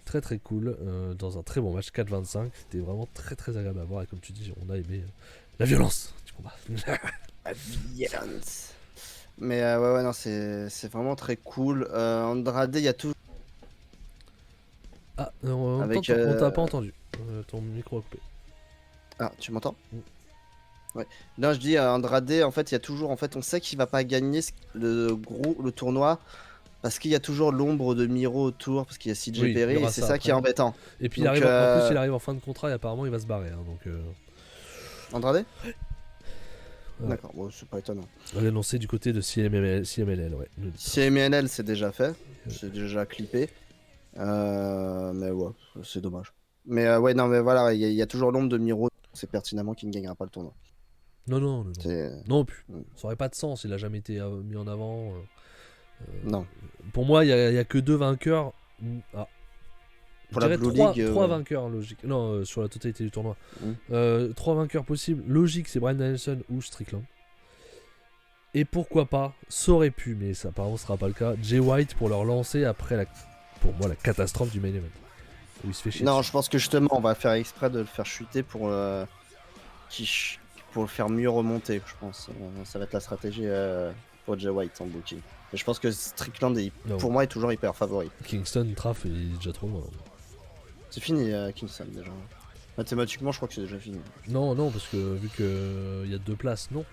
A: Très très cool, dans un très bon match, 4-25, c'était vraiment très très agréable à voir et comme tu dis, on a aimé la violence du combat.
B: La violence. Mais ouais, non, c'est vraiment très cool. Andrade, il y a tout.
A: Ah, on t'a pas entendu, ton micro a coupé.
B: Ah, tu m'entends? Ouais. Non, je dis Andrade, en fait, il y a toujours, en fait, on sait qu'il va pas gagner le tournoi parce qu'il y a toujours l'ombre de Miro autour, parce qu'il y a CJ Perry, et c'est ça qui est embêtant.
A: Et puis donc, en plus, il arrive en fin de contrat et apparemment il va se barrer. Hein, donc,
B: Andrade? D'accord, bon, c'est pas étonnant.
A: On l'a annoncé du côté de CMLL, ouais.
B: CMLL, c'est déjà fait, c'est déjà clippé. Mais ouais, c'est dommage. Mais ouais, non, mais voilà, il y a toujours l'ombre de Miro, c'est pertinemment qu'il ne gagnera pas le tournoi.
A: Non plus. Ça aurait pas de sens, il a jamais été mis en avant.
B: Non.
A: Pour moi, il y a que 2 vainqueurs.
B: Pour la Blue League,
A: 3 vainqueurs logiques. Non, sur la totalité du tournoi. 3 vainqueurs possibles. Logique, c'est Bryan Danielson ou Strickland. Et pourquoi pas, ça aurait pu, mais ça apparemment sera pas le cas, Jay White pour leur lancer après pour moi la catastrophe du main event. Où il se fait chier.
B: Non, je pense que justement on va faire exprès de le faire chuter pour le faire mieux remonter, je pense. Ça va être la stratégie pour Jay White en booking. Mais je pense que Strickland pour moi est toujours hyper favori.
A: Kingston, Traf, il est déjà trop loin.
B: C'est fini Kingston déjà. Mathématiquement, je crois que c'est déjà fini.
A: Non, parce que vu qu'il y a 2 places, non.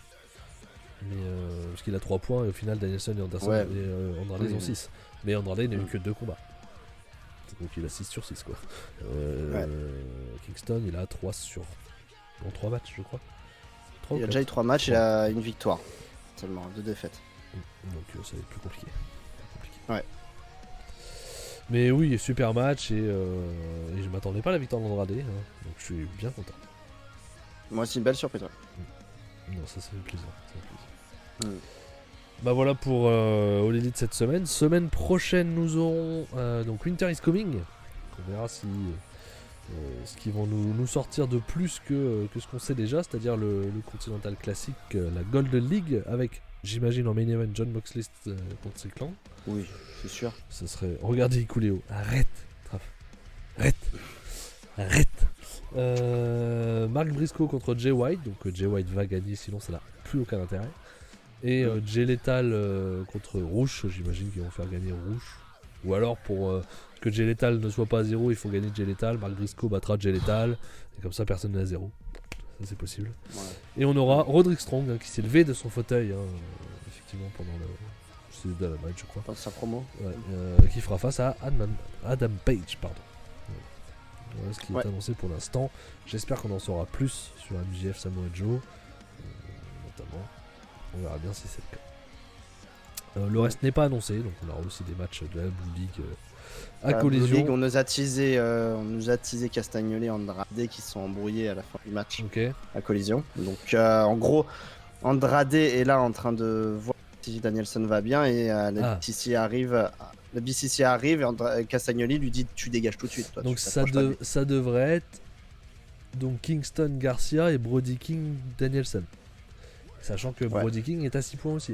A: Mais parce qu'il a 3 points et au final Danielson et Anderson et Andrade ont 6. Mais Andrade n'a eu que 2 combats. Donc il a 6 sur 6 quoi. Kingston il a 3 sur... Bon, 3 matchs je crois.
B: Il a déjà eu 3 matchs, il a une victoire. Seulement 2 défaites.
A: Donc ça va être plus compliqué.
B: Ouais.
A: Mais oui, super match et je m'attendais pas à la victoire d'Andrade, hein, donc je suis bien content.
B: Moi c'est une belle surprise.
A: Non, ça fait plaisir. Bah voilà pour All Elite cette semaine. Semaine prochaine nous aurons donc Winter is Coming. On verra si ce qu'ils vont nous sortir de plus que ce qu'on sait déjà, c'est-à-dire le Continental Classic, la Golden League avec, j'imagine en main event, John Moxley contre Strickland.
B: Oui, c'est sûr.
A: Ça serait... Regardez Ikuléo, arrête Traf. Arrête. Mark Briscoe contre Jay White, donc Jay White va gagner, sinon ça n'a plus aucun intérêt. Et Jay Lethal contre Rouge, j'imagine qu'ils vont faire gagner Rouge. Ou alors pour que Jay Lethal ne soit pas à 0, il faut gagner Jay Lethal, Mark Briscoe battra Jay Lethal, et comme ça personne n'est à 0. Ça c'est possible. Ouais. Et on aura Roderick Strong hein, qui s'est levé de son fauteuil, effectivement pendant le... C'est de la match je crois.
B: Dans sa promo.
A: Ouais, qui fera face à Adam Page, pardon. Voilà ce qui est annoncé pour l'instant. J'espère qu'on en saura plus sur MJF Samoa Joe, notamment. On verra bien si c'est le cas. Le reste n'est pas annoncé, donc on aura aussi des matchs de la Blue League à Collision.
B: Blue League, on nous a teasé Castagnoli et Andrade qui se sont embrouillés à la fin du match à Collision. Donc en gros, Andrade est là en train de voir si Danielson va bien et la BCC arrive. Le BCC arrive et Castagnoli lui dit tu dégages tout de suite. Toi,
A: donc ça devrait être donc Kingston Garcia et Brody King Danielson. Sachant que Brody King est à 6 points aussi.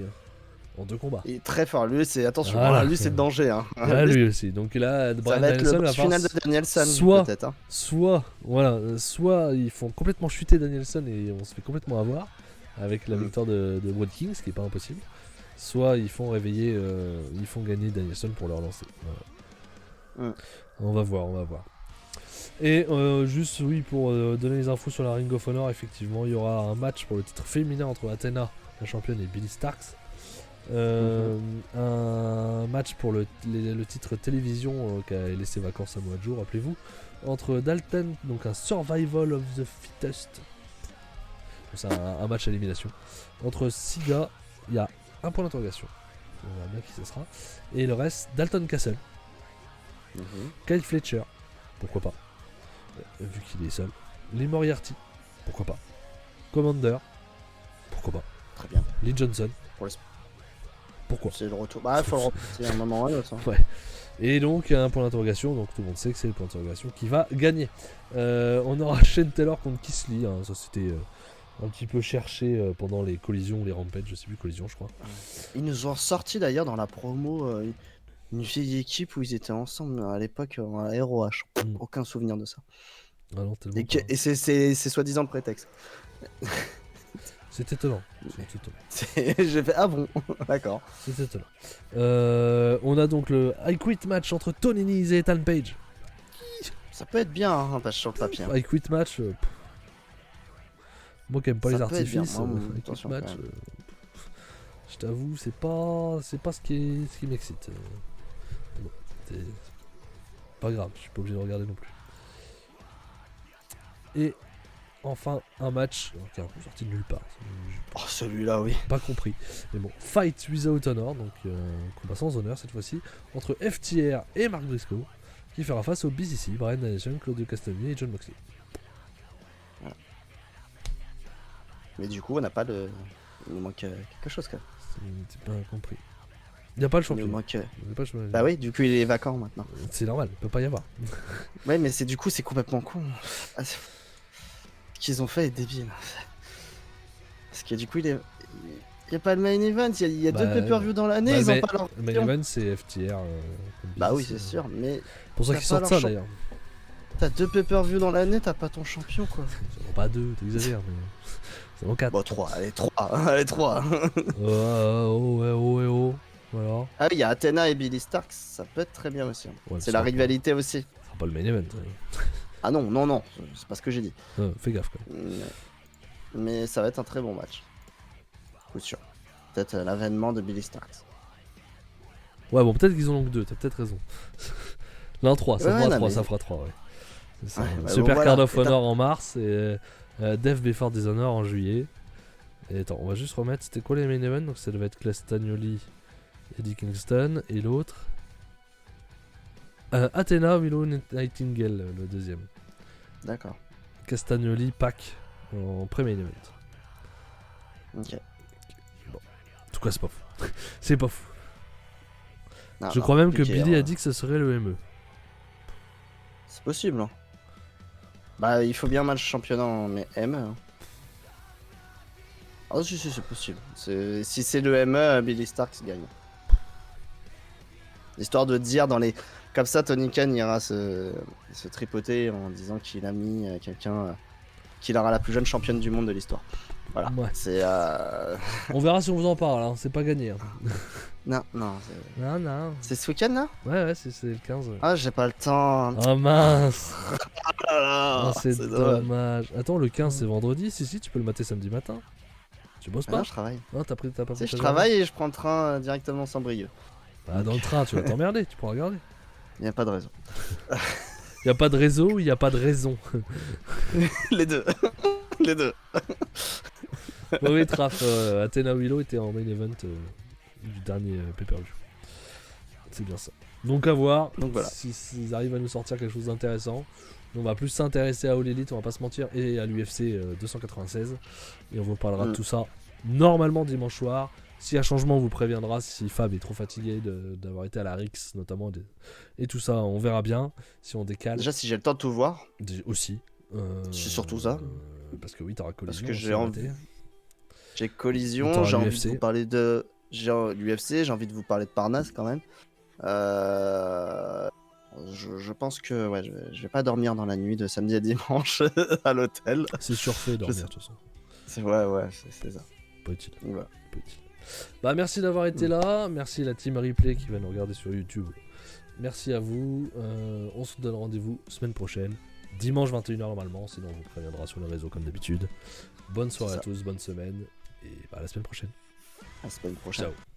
A: En 2 combats.
B: Il est très fort, lui c'est attention, voilà. Lui c'est le danger. Hein.
A: Lui aussi. Donc là,
B: Brian Danielson va finale de Danielson peut-être. Hein.
A: Soit ils font complètement chuter Danielson et on se fait complètement avoir avec la victoire de Brody King, ce qui est pas impossible. Soit ils font réveiller, ils font gagner Danielson pour leur lancer. Voilà. On va voir. Et juste pour donner les infos sur la Ring of Honor, effectivement il y aura un match pour le titre féminin entre Athena, la championne, et Billy Starks. Un match pour le titre télévision qui a laissé vacant Samoa Joe, rappelez-vous, entre Dalton, donc un Survival of the Fittest, c'est un match à élimination, entre Siga, il y a un point d'interrogation, on verra bien qui ce sera, et le reste Dalton Castle, Kyle Fletcher, pourquoi pas, vu qu'il est seul, Lee Moriarty, pourquoi pas, Commander, pourquoi pas,
B: très bien,
A: Lee Johnson, pourquoi?
B: C'est le retour. Bah, faut le repartir un moment ou un autre.
A: Ouais. Et donc, un point d'interrogation. Donc, tout le monde sait que c'est le point d'interrogation qui va gagner. On aura Shane Taylor contre Kisly. Hein. Ça, c'était un petit peu cherché pendant les collisions ou les rampages. Je sais plus, collisions, je crois.
B: Ils nous ont sorti d'ailleurs dans la promo une vieille équipe où ils étaient ensemble à l'époque à ROH. Aucun souvenir de ça.
A: Ah non,
B: et c'est soi-disant le prétexte.
A: C'est étonnant.
B: J'ai fait ah bon, d'accord.
A: C'est étonnant. On a donc le I Quit match entre Tony Nese et Ethan Page.
B: Ça peut être bien, hein, parce que sur le papier.
A: I Quit match. Moi qui aime pas les artifices,
B: I Quit match.
A: Je t'avoue, c'est pas ce qui m'excite. Bon, c'est pas grave, je suis pas obligé de regarder non plus. Et enfin, un match qui est un peu sorti de nulle part.
B: Oh, celui-là, oui.
A: Pas compris. Mais bon, Fight Without Honor, donc combat sans honneur cette fois-ci, entre FTR et Mark Briscoe, qui fera face au BCC, Brian Danielson, Claudio Castagnoli et John Moxley.
B: Voilà. Mais du coup, on n'a pas de. Il nous manque quelque chose, quand même.
A: C'est pas compris. Il n'y a pas le champion.
B: Bah oui, du coup, il est vacant maintenant.
A: C'est normal, il peut pas y avoir.
B: Ouais, mais du coup, c'est complètement con. Qu'ils ont fait est débile. Parce que du coup il y a pas le main event, il y a 2 pay-per-view dans l'année, ils ont pas leur...
A: Le main event c'est FTR
B: bah oui c'est sûr, mais
A: pour ça qu'ils sortent ça d'ailleurs.
B: T'as 2 pay-per-view dans l'année, t'as pas ton champion quoi.
A: Pas 2, t'exagères mais c'est en 4.
B: Bon 3, allez 3.
A: Oh. Voilà.
B: Ah oui, il y a Athena et Billy Starks, ça peut être très bien aussi. Ouais, c'est la rivalité aussi.
A: sera pas le main event.
B: Ah non, c'est pas ce que j'ai dit.
A: Fais gaffe quoi.
B: Mais ça va être un très bon match. Coup sûr. Peut-être l'avènement de Billy Starks.
A: Ouais, bon, peut-être qu'ils en ont que 2, t'as peut-être raison. Non, 3, ça fera 3, ouais. C'est ça.
B: Ouais,
A: Super
B: bon,
A: Card
B: voilà.
A: of Honor en mars et Death Before Dishonor en juillet. Et attends, on va juste remettre, c'était quoi les main events? Donc ça devait être Castagnoli, Eddie Kingston, et l'autre Athena, Willow Nightingale, le deuxième.
B: D'accord.
A: Castagnoli, Pac en pré-main event.
B: Ok.
A: Bon. En tout cas, c'est pas fou. C'est pas fou.
B: Non,
A: Je crois même que
B: compliqué,
A: Billy
B: hein.
A: a dit que ce serait le ME.
B: C'est possible. Hein. Bah, il faut bien un match championnat, mais M. Hein. Ah, si, c'est possible. Si c'est le ME, Billy Starks gagne. Histoire de dire dans les. Comme ça, Tony Khan ira se tripoter en disant qu'il a mis quelqu'un. Qu'il aura la plus jeune championne du monde de l'histoire. Voilà.
A: Ouais.
B: C'est.
A: On verra si on vous en parle, hein. C'est pas gagné. Hein.
B: Non.
A: Non.
B: C'est ce week-end là?
A: Ouais, c'est le 15. Ouais.
B: Ah, j'ai pas le temps.
A: Oh mince.
B: Ah,
A: c'est dommage. Attends, le 15 c'est vendredi. Si, tu peux le mater samedi matin. Tu bosses pas?
B: Non, je travaille.
A: Non, t'as pas
B: Si, je travaille et je prends le train directement sans Saint-Brieuc.
A: Bah, dans le train, tu vas t'emmerder, tu pourras regarder.
B: Il n'y a pas de raison.
A: Il a pas de réseau ou il a pas de raison?
B: Les deux. Les deux.
A: Oui, Traf, Athena Willow était en main event du dernier pay-per-view. C'est bien ça. Donc à voir.
B: Donc voilà.
A: S'ils arrivent à nous sortir quelque chose d'intéressant. On va plus s'intéresser à All Elite, on va pas se mentir, et à l'UFC 296. Et on vous parlera de tout ça normalement dimanche soir. S'il y a changement, on vous préviendra. Si Fab est trop fatigué d'avoir été à la Rix notamment et tout ça, on verra bien. Si on décale.
B: Déjà, si j'ai le temps de tout voir.
A: Aussi.
B: C'est surtout ça.
A: Parce que oui, t'auras Collision.
B: Parce que j'ai envie. J'ai Collision, j'ai envie de vous parler de l'UFC, j'ai envie de vous parler de Parnasse quand même. Je pense que ouais, je vais pas dormir dans la nuit de samedi à dimanche à l'hôtel.
A: C'est surfait dormir de toute façon.
B: Ouais, c'est ça.
A: Pas utile.
B: Ouais.
A: Pas utile. Bah merci d'avoir été là, merci à la team replay qui va nous regarder sur YouTube. Merci à vous, on se donne rendez-vous semaine prochaine, dimanche 21h normalement, sinon on vous préviendra sur le réseau comme d'habitude. Bonne soirée à tous, bonne semaine, et à la semaine prochaine.
B: À la semaine prochaine.
A: Ciao.